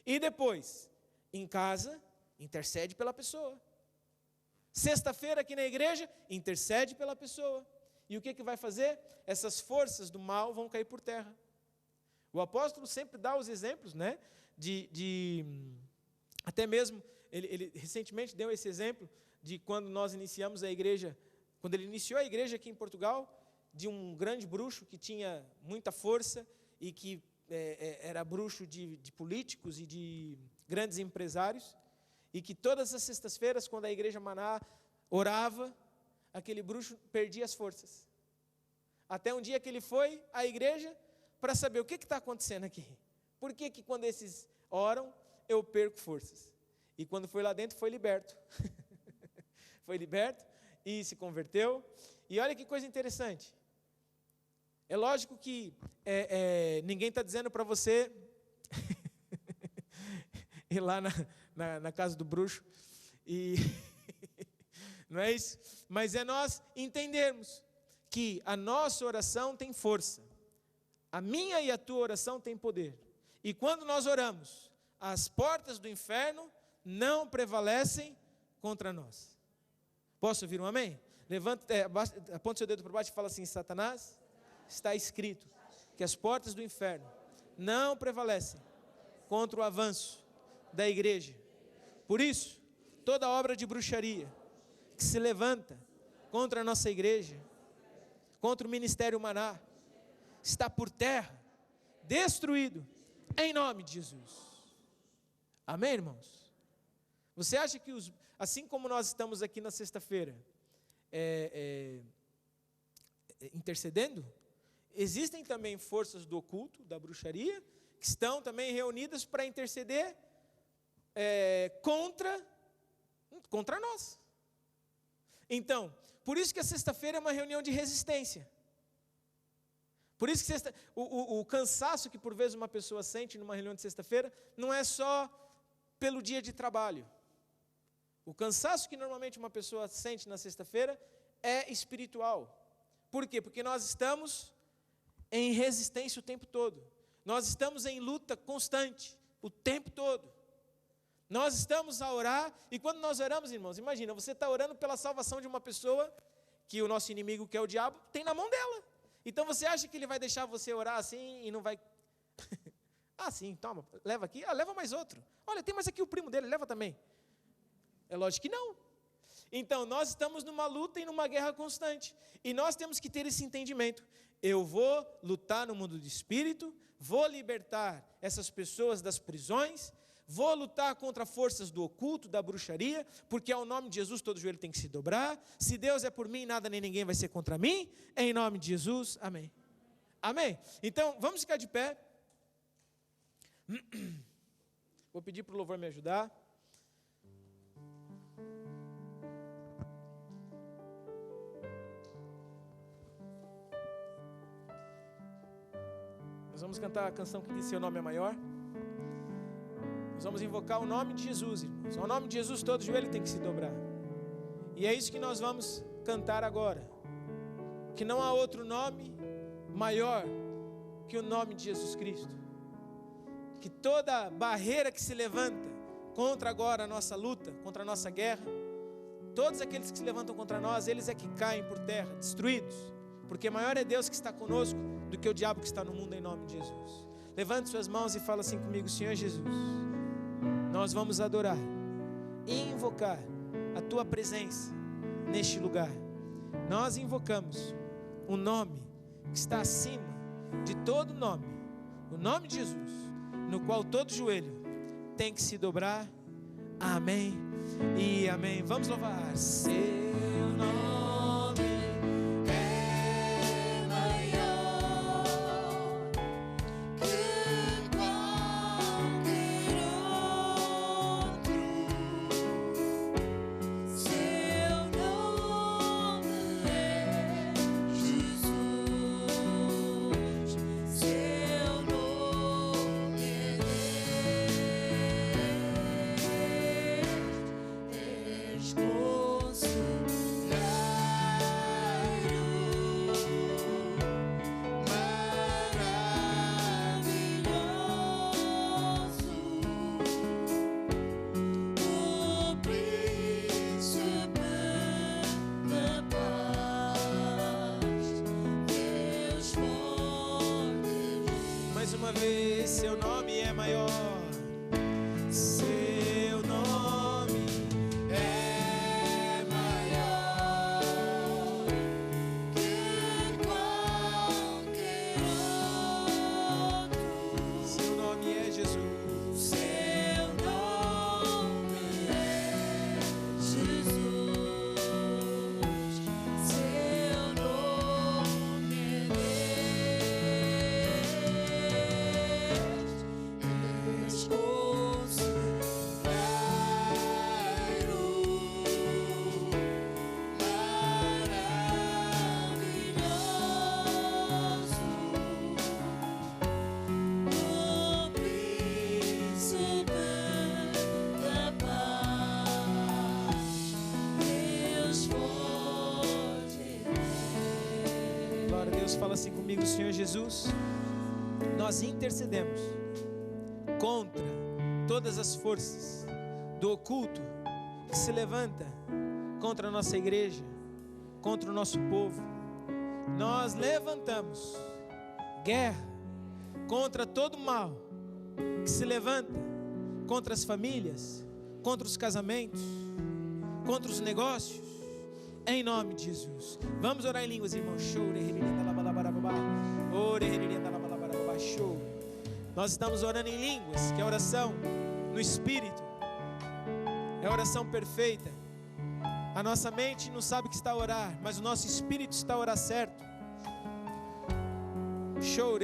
E depois, em casa, intercede pela pessoa. Sexta-feira aqui na igreja, intercede pela pessoa. E o que vai fazer? Essas forças do mal vão cair por terra. O apóstolo sempre dá os exemplos, né? Até mesmo, ele recentemente deu esse exemplo de quando nós iniciamos a igreja, quando ele iniciou a igreja aqui em Portugal, de um grande bruxo que tinha muita força e que era bruxo de políticos e de grandes empresários, e que todas as sextas-feiras, quando a igreja Maná orava, aquele bruxo perdia as forças. Até um dia que ele foi à igreja para saber o que está acontecendo aqui. Por que quando esses oram, eu perco forças? E quando foi lá dentro, foi liberto. Foi liberto e se converteu. E olha que coisa interessante. É lógico que ninguém está dizendo para você ir lá na casa do bruxo e não é isso? Mas é nós entendermos que a nossa oração tem força, a minha e a tua oração tem poder, e quando nós oramos, as portas do inferno não prevalecem contra nós. Posso ouvir um amém? Aponta seu dedo para baixo e fala assim: Satanás, está escrito que as portas do inferno não prevalecem contra o avanço da igreja. Por isso, toda obra de bruxaria que se levanta contra a nossa igreja, contra o ministério Maná, está por terra, destruído, em nome de Jesus. Amém, irmãos? Você acha que, assim como nós estamos aqui na sexta-feira, intercedendo, existem também forças do oculto, da bruxaria, que estão também reunidas para interceder contra nós. Então, por isso que a sexta-feira é uma reunião de resistência. Por isso que o cansaço que por vezes uma pessoa sente numa reunião de sexta-feira não é só pelo dia de trabalho. O cansaço que normalmente uma pessoa sente na sexta-feira é espiritual. Por quê? Porque nós estamos em resistência o tempo todo. Nós estamos em luta constante o tempo todo. Nós estamos a orar, e quando nós oramos, irmãos, imagina, você está orando pela salvação de uma pessoa que o nosso inimigo, que é o diabo, tem na mão dela. Então você acha que ele vai deixar você orar assim e não vai... sim, toma, leva aqui, leva mais outro. Olha, tem mais aqui o primo dele, leva também. É lógico que não. Então nós estamos numa luta e numa guerra constante, e nós temos que ter esse entendimento. Eu vou lutar no mundo do espírito, vou libertar essas pessoas das prisões, vou lutar contra forças do oculto, da bruxaria, porque ao nome de Jesus todo joelho tem que se dobrar. Se Deus é por mim, nada nem ninguém vai ser contra mim. Em nome de Jesus, amém. Amém? Então, vamos ficar de pé. Vou pedir para o louvor me ajudar. Nós vamos cantar a canção que diz Seu Nome é Maior. Nós vamos invocar o nome de Jesus, irmãos. Ao nome de Jesus todo joelho tem que se dobrar. E é isso que nós vamos cantar agora. Que não há outro nome maior que o nome de Jesus Cristo. Que toda barreira que se levanta contra agora a nossa luta, contra a nossa guerra, todos aqueles que se levantam contra nós, eles é que caem por terra, destruídos. Porque maior é Deus que está conosco do que o diabo que está no mundo, em nome de Jesus. Levante suas mãos e fala assim comigo: Senhor Jesus, nós vamos adorar e invocar a Tua presença neste lugar. Nós invocamos o nome que está acima de todo nome, o nome de Jesus, no qual todo joelho tem que se dobrar. Amém e amém. Vamos louvar. Seu nome É maior que qualquer outro. Seu nome é Jesus. Seu nome é Deus. És maravilhoso, o príncipe da paz, Deus forte. mais uma vez. Seu nome é maior. Seu nome é maior. Que qualquer outro. Seu nome é Jesus. Seu nome é Jesus. Seu nome é Deus. És maravilhoso, o príncipe da paz, Deus forte. Glória a Deus. Fala assim comigo: Senhor Jesus, nós intercedemos contra todas as forças do oculto que se levanta contra a nossa igreja, contra o nosso povo. Nós levantamos guerra contra todo mal que se levanta contra as famílias, contra os casamentos, contra os negócios, em nome de Jesus. Vamos orar em línguas, irmãos. Show. Nós estamos orando em línguas, que é oração no Espírito, é oração perfeita. A nossa mente não sabe o que está a orar, mas o nosso Espírito está a orar certo. Show.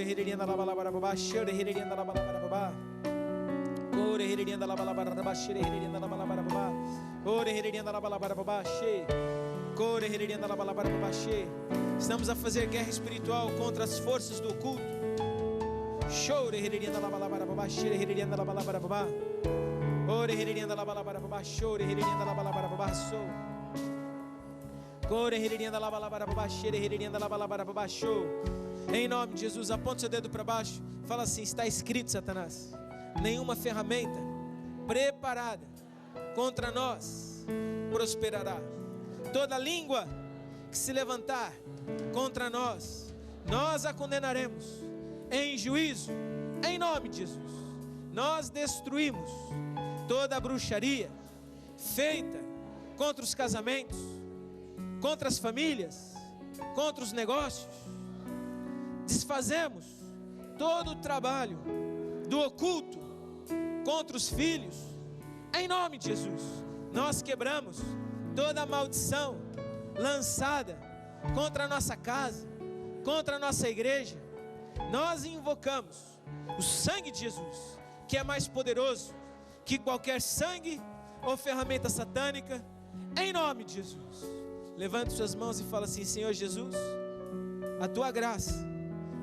Estamos a fazer guerra espiritual contra as forças do oculto. Show. Em nome de Jesus, aponta seu dedo para baixo. Fala assim: está escrito, Satanás, nenhuma ferramenta preparada contra nós prosperará. Toda língua que se levantar contra nós, nós a condenaremos em juízo, em nome de Jesus. Nós destruímos toda a bruxaria feita contra os casamentos, contra as famílias, contra os negócios. Desfazemos todo o trabalho do oculto contra os filhos, em nome de Jesus. Nós quebramos toda a maldição lançada contra a nossa casa, contra a nossa igreja. Nós invocamos o sangue de Jesus, que é mais poderoso que qualquer sangue ou ferramenta satânica, em nome de Jesus. Levante suas mãos e fala assim: Senhor Jesus, a tua graça,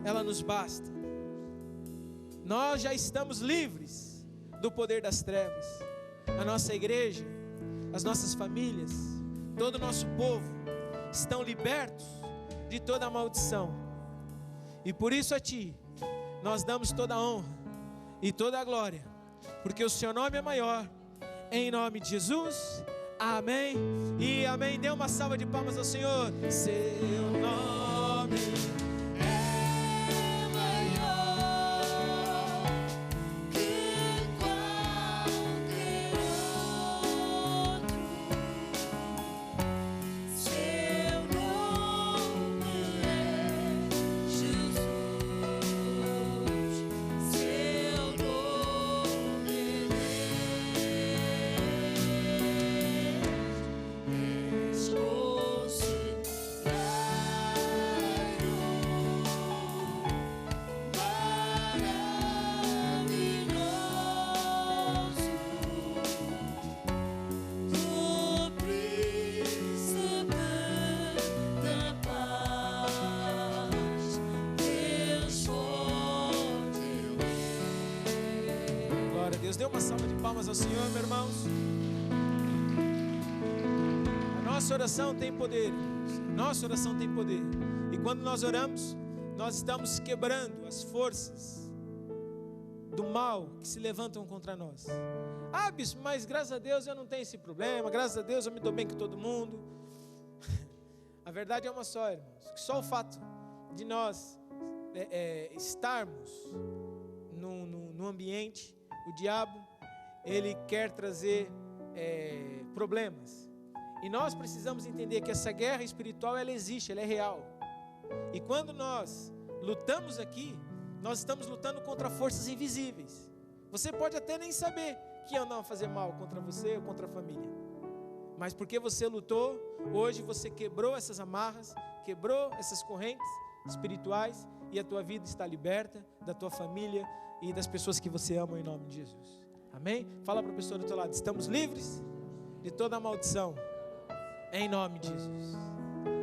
ela nos basta. nós já estamos livres do poder das trevas. A nossa igreja, as nossas famílias, todo o nosso povo estão libertos de toda a maldição. E por isso a Ti nós damos toda a honra e toda a glória, porque o Seu nome é maior. Em nome de Jesus, amém e amém. Dê uma salva de palmas ao Senhor. Seu nome é maior que qualquer outro. Seu nome é Jesus. Seu nome és maravilhoso, o príncipe da paz, Deus forte. Glória a Deus. Dê uma salva de palmas ao Senhor, meus irmãos. A nossa oração tem poder, irmãos. Nossa oração tem poder. E quando nós oramos, nós estamos quebrando as forças do mal que se levantam contra nós. Ah, bispo, mas graças a Deus eu não tenho esse problema. Graças a Deus eu me dou bem com todo mundo. A verdade é uma só, irmãos. Que só o fato de nós estarmos no ambiente, o diabo, ele quer trazer problemas. E nós precisamos entender que essa guerra espiritual, ela existe, ela é real. E quando nós lutamos aqui, nós estamos lutando contra forças invisíveis. Você pode até nem saber que andam a fazer mal contra você ou contra a família. Mas porque você lutou, hoje você quebrou essas amarras, quebrou essas correntes espirituais e a tua vida está liberta da tua família e das pessoas que você ama em nome de Jesus. Amém? Fala para a pessoa do teu lado, estamos livres de toda a maldição em nome de Jesus.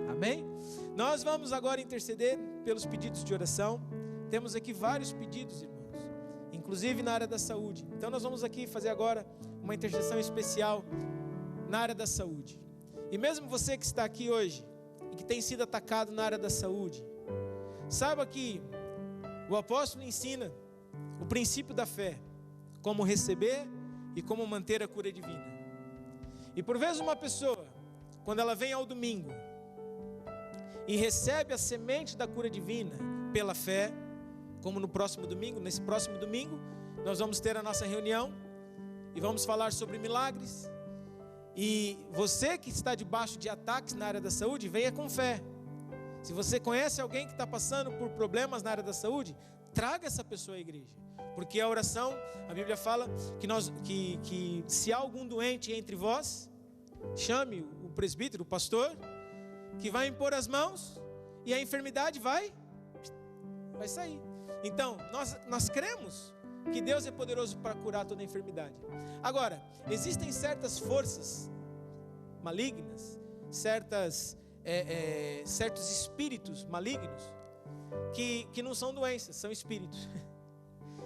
Amém? Nós vamos agora interceder pelos pedidos de oração. Temos aqui vários pedidos, irmãos, inclusive na área da saúde. Então nós vamos aqui fazer agora uma intercessão especial na área da saúde. E mesmo você que está aqui hoje e que tem sido atacado na área da saúde, saiba que o apóstolo ensina o princípio da fé, como receber e como manter a cura divina. E por vezes uma pessoa, quando ela vem ao domingo e recebe a semente da cura divina pela fé, como no próximo domingo, nesse próximo domingo, nós vamos ter a nossa reunião e vamos falar sobre milagres. E você que está debaixo de ataques na área da saúde, venha com fé. Se você conhece alguém que está passando por problemas na área da saúde, traga essa pessoa à igreja. Porque a oração, a Bíblia fala que se há algum doente entre vós, chame o presbítero, o pastor, que vai impor as mãos e a enfermidade vai sair. Então, nós cremos que Deus é poderoso para curar toda a enfermidade. Agora, existem certas forças malignas, certos espíritos malignos que não são doenças, são espíritos.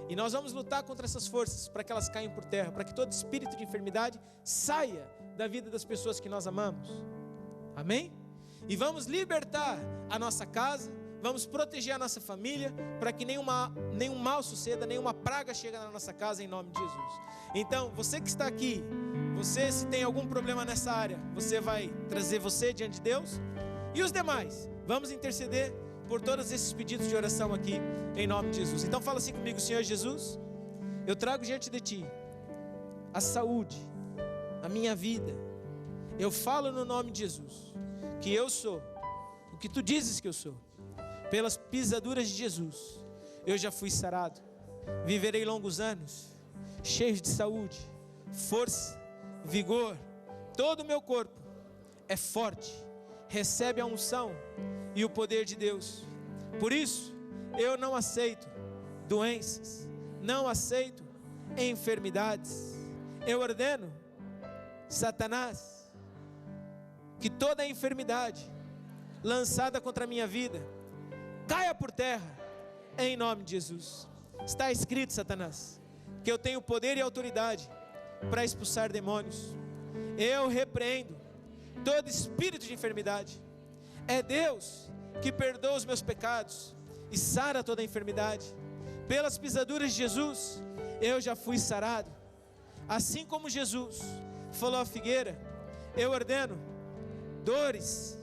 E nós vamos lutar contra essas forças para que elas caiam por terra, para que todo espírito de enfermidade saia da vida das pessoas que nós amamos. Amém? E vamos libertar a nossa casa, vamos proteger a nossa família, para que nenhum mal suceda, nenhuma praga chegue na nossa casa, em nome de Jesus. Então, você que está aqui, você, se tem algum problema nessa área, você vai trazer você diante de Deus. E os demais, vamos interceder por todos esses pedidos de oração aqui, em nome de Jesus. Então fala assim comigo: Senhor Jesus, eu trago diante de Ti a saúde, a minha vida. Eu falo no nome de Jesus que eu sou o que Tu dizes que eu sou. Pelas pisaduras de Jesus eu já fui sarado. Viverei longos anos, cheios de saúde, força, vigor. Todo o meu corpo é forte, recebe a unção e o poder de Deus. Por isso eu não aceito doenças, não aceito enfermidades. Eu ordeno, Satanás, que toda enfermidade lançada contra a minha vida caia por terra, em nome de Jesus. Está escrito, Satanás, que eu tenho poder e autoridade para expulsar demônios. Eu repreendo todo espírito de enfermidade. É Deus que perdoa os meus pecados e sara toda a enfermidade. Pelas pisaduras de Jesus, eu já fui sarado. Assim como Jesus falou à figueira, eu ordeno, dores,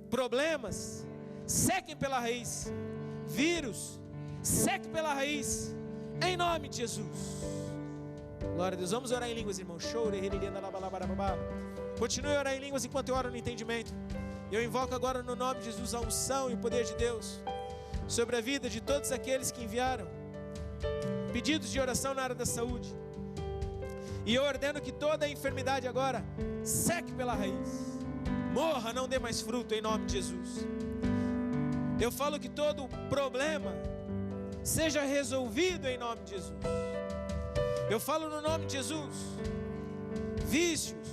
problemas, sequem pela raiz. Vírus, seque pela raiz, em nome de Jesus. Glória a Deus. Vamos orar em línguas, irmãos. Continue a orar em línguas enquanto eu oro no entendimento. Eu invoco agora no nome de Jesus a unção e o poder de Deus sobre a vida de todos aqueles que enviaram pedidos de oração na área da saúde. E eu ordeno que toda a enfermidade agora seque pela raiz, morra, não dê mais fruto, em nome de Jesus. Eu falo que todo problema seja resolvido em nome de Jesus. Eu falo no nome de Jesus, vícios,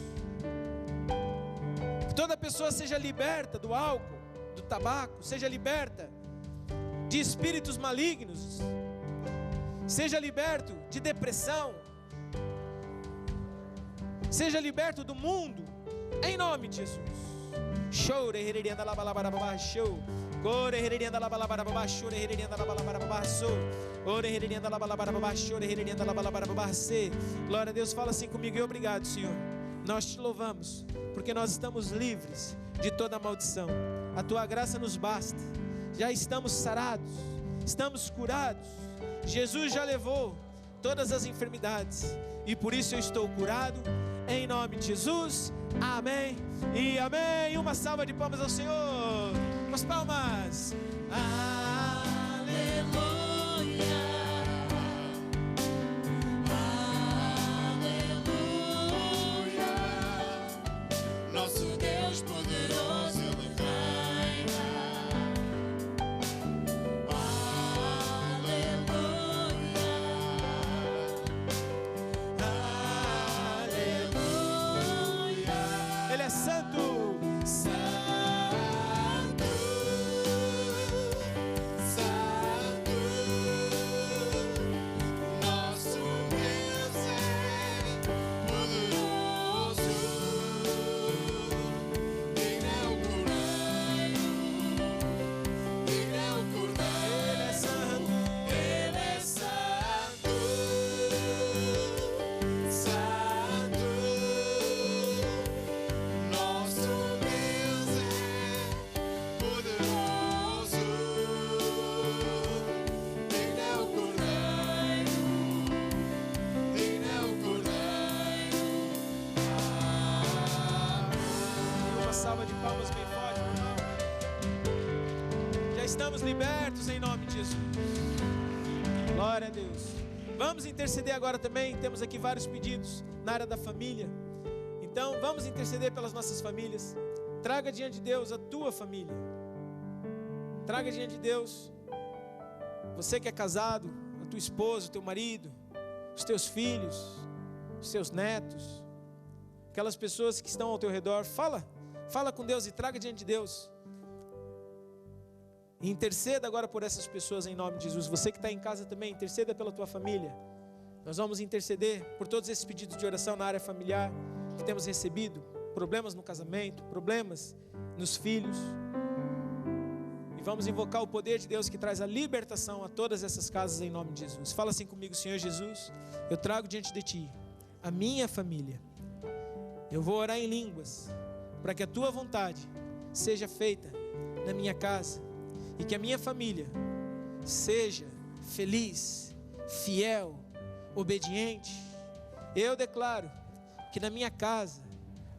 que toda pessoa seja liberta do álcool, do tabaco, seja liberta de espíritos malignos, seja liberto de depressão, seja liberto do mundo, em nome de Jesus. Show, show. Glória a Deus, fala assim comigo. E obrigado, Senhor, nós te louvamos porque nós estamos livres de toda maldição. A tua graça nos basta. Já estamos sarados, estamos curados. Jesus já levou todas as enfermidades e por isso eu estou curado, em nome de Jesus. Amém e amém. Uma salva de palmas ao Senhor. Umas palmas. Aleluia, aleluia. Nosso Deus poderoso, Ele reina. Aleluia, aleluia. Ele é santo. Estamos libertos em nome de Jesus. Glória a Deus. Vamos interceder agora também. Temos aqui vários pedidos na área da família. Então vamos interceder pelas nossas famílias. Traga diante de Deus a tua família. Traga diante de Deus você que é casado, a tua esposa, o teu marido, os teus filhos, os teus netos, aquelas pessoas que estão ao teu redor. Fala com Deus e traga diante de Deus. E interceda agora por essas pessoas em nome de Jesus. Você que está em casa também, interceda pela tua família. Nós vamos interceder por todos esses pedidos de oração na área familiar que temos recebido. Problemas no casamento, problemas nos filhos. E vamos invocar o poder de Deus que traz a libertação a todas essas casas em nome de Jesus. Fala assim comigo: Senhor Jesus, eu trago diante de Ti a minha família. Eu vou orar em línguas para que a Tua vontade seja feita na minha casa. E que a minha família seja feliz, fiel, obediente. Eu declaro que na minha casa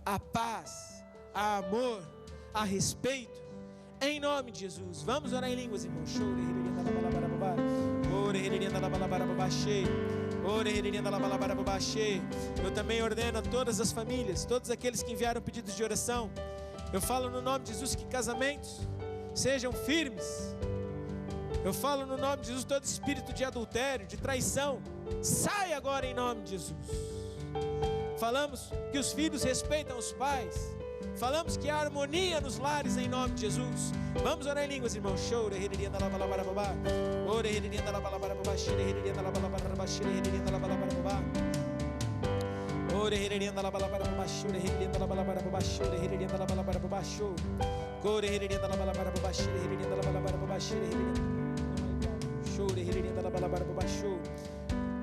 há paz, há amor, há respeito, em nome de Jesus. Vamos orar em línguas, irmãos. Eu também ordeno a todas as famílias, todos aqueles que enviaram pedidos de oração. Eu falo no nome de Jesus que casamentos sejam firmes. Eu falo no nome de Jesus, todo espírito de adultério, de traição, sai agora em nome de Jesus. Falamos que os filhos respeitam os pais. Falamos que há harmonia nos lares em nome de Jesus. Vamos orar em línguas, irmãos.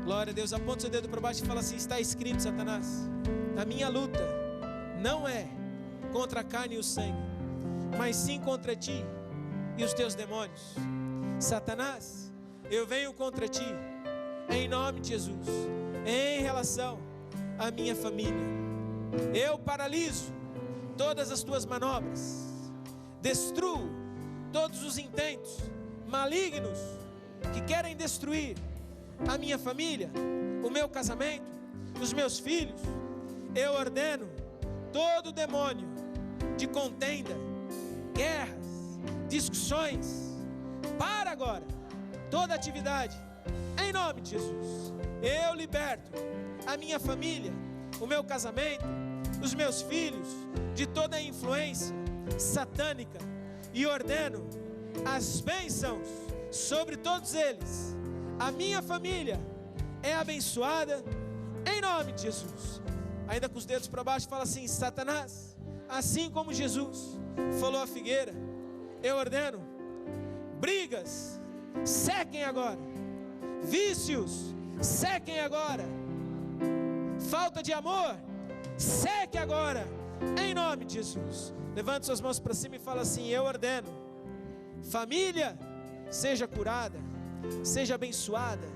Glória a Deus. Aponta o seu dedo para baixo e fala assim: está escrito, Satanás, a minha luta não é contra a carne e o sangue, mas sim contra ti e os teus demônios. Satanás, eu venho contra ti em nome de Jesus, em relação à minha família. Eu paraliso todas as tuas manobras, destruo todos os intentos malignos que querem destruir a minha família, o meu casamento, os meus filhos. Eu ordeno todo demônio de contenda, guerras, discussões, para agora toda atividade em nome de Jesus. Eu liberto a minha família, o meu casamento, os meus filhos de toda a influência satânica e ordeno as bênçãos sobre todos eles. A minha família é abençoada em nome de Jesus. Ainda com os dedos para baixo, fala assim: Satanás, assim como Jesus falou à figueira, eu ordeno brigas, sequem agora. Vícios, sequem agora. Falta de amor, seque agora em nome de Jesus. Levante suas mãos para cima e fala assim: eu ordeno, família, seja curada, seja abençoada.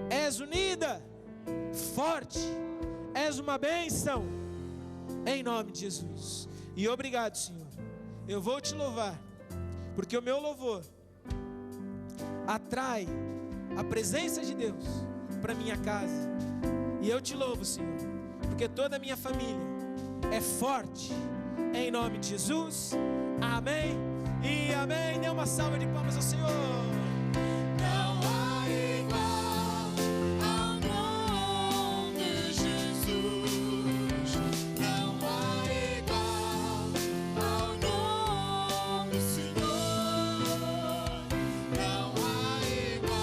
És unida, forte, és uma bênção em nome de Jesus. E obrigado, Senhor. Eu vou te louvar, porque o meu louvor atrai a presença de Deus para minha casa. E eu te louvo, Senhor, porque toda a minha família é forte em nome de Jesus. Amém e amém. Dê uma salva de palmas ao Senhor. Não há igual ao nome de Jesus. Não há igual ao nome do Senhor. Não há igual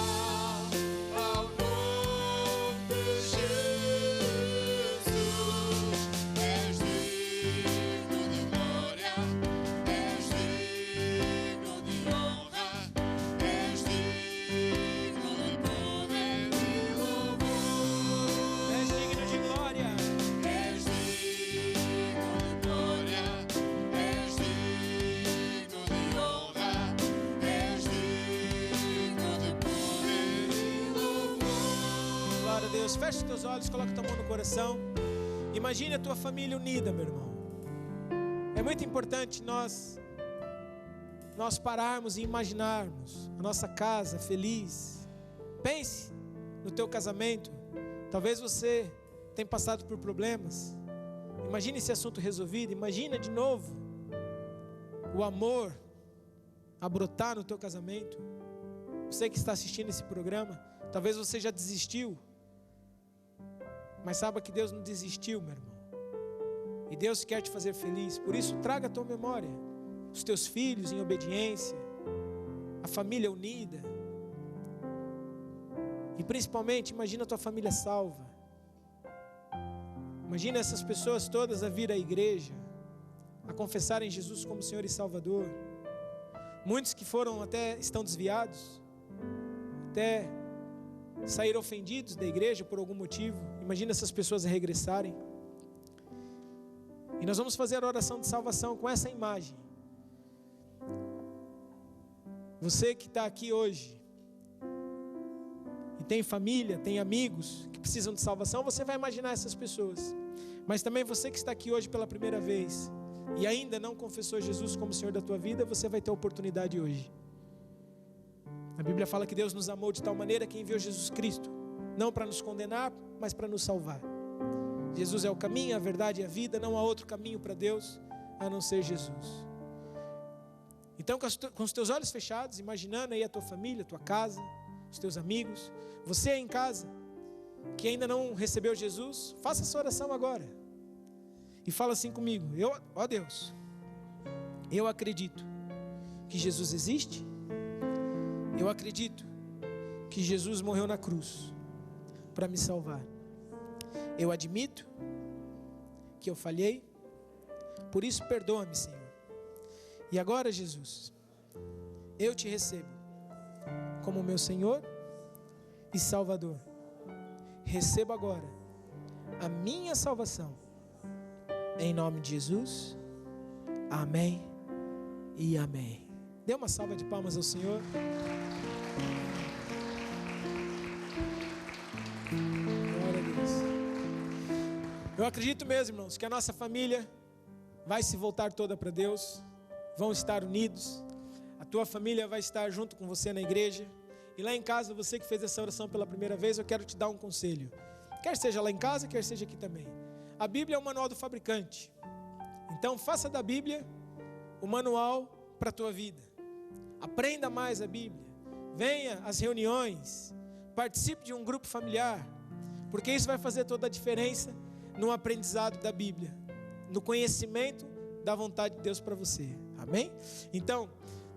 ao nome de Jesus. És digno de glória, és digno de honra, és digno de poder e louvor. És digno de glória. És digno de glória, és digno de honra, és digno de poder e louvor. Glória a Deus. Feche os teus olhos, coloca tua mão no coração. Imagine a tua família unida, meu irmão. É muito importante nós pararmos e imaginarmos a nossa casa feliz. Pense no teu casamento. Talvez você tenha passado por problemas. Imagine esse assunto resolvido. Imagina de novo o amor a brotar no teu casamento. Você que está assistindo esse programa, talvez você já desistiu, mas saiba que Deus não desistiu, meu irmão. E Deus quer te fazer feliz. Por isso, traga a tua memória os teus filhos em obediência, a família unida. E principalmente, imagina a tua família salva. Imagina essas pessoas todas a vir à igreja, a confessarem Jesus como Senhor e Salvador. Muitos que foram até estão desviados, até saíram ofendidos da igreja por algum motivo. Imagina essas pessoas a regressarem. E nós vamos fazer a oração de salvação com essa imagem. Você que está aqui hoje e tem família, tem amigos que precisam de salvação, você vai imaginar essas pessoas. Mas também você que está aqui hoje pela primeira vez e ainda não confessou Jesus como Senhor da tua vida, você vai ter a oportunidade hoje. A Bíblia fala que Deus nos amou de tal maneira que enviou Jesus Cristo, não para nos condenar, mas para nos salvar. Jesus é o caminho, a verdade e a vida. Não há outro caminho para Deus a não ser Jesus. Então, com os teus olhos fechados, imaginando aí a tua família, a tua casa, os teus amigos, você em casa que ainda não recebeu Jesus, faça essa oração agora. e fala assim comigo: ó Deus, eu acredito que Jesus existe, eu acredito que Jesus morreu na cruz para me salvar. Eu admito que eu falhei, por isso perdoa-me, Senhor. E agora, Jesus, eu te recebo como meu Senhor e Salvador. Recebo agora a minha salvação, em nome de Jesus. Amém e amém. Dê uma salva de palmas ao Senhor. Glória a Deus. Eu acredito mesmo, irmãos, que a nossa família vai se voltar toda para Deus, vão estar unidos. A tua família vai estar junto com você na igreja. E lá em casa, você que fez essa oração pela primeira vez, eu quero te dar um conselho. Quer seja lá em casa, quer seja aqui também. A Bíblia é o manual do fabricante. Então faça da Bíblia o manual para a tua vida. Aprenda mais a Bíblia. Venha às reuniões. Participe de um grupo familiar. Porque isso vai fazer toda a diferença no aprendizado da Bíblia, no conhecimento da vontade de Deus para você. Amém? Então,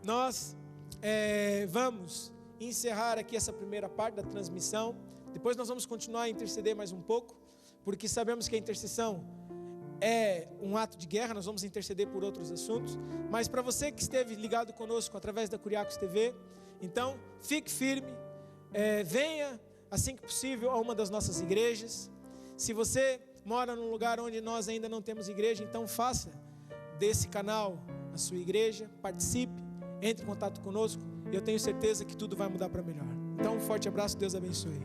nós vamos encerrar aqui essa primeira parte da transmissão. Depois nós vamos continuar a interceder mais um pouco, porque sabemos que a intercessão é um ato de guerra. Nós vamos interceder por outros assuntos. Mas para você que esteve ligado conosco através da Curiacos TV, então fique firme, venha assim que possível a uma das nossas igrejas. Se você mora num lugar onde nós ainda não temos igreja, então faça desse canal a sua igreja, participe, entre em contato conosco, e eu tenho certeza que tudo vai mudar para melhor. Então um forte abraço, Deus abençoe.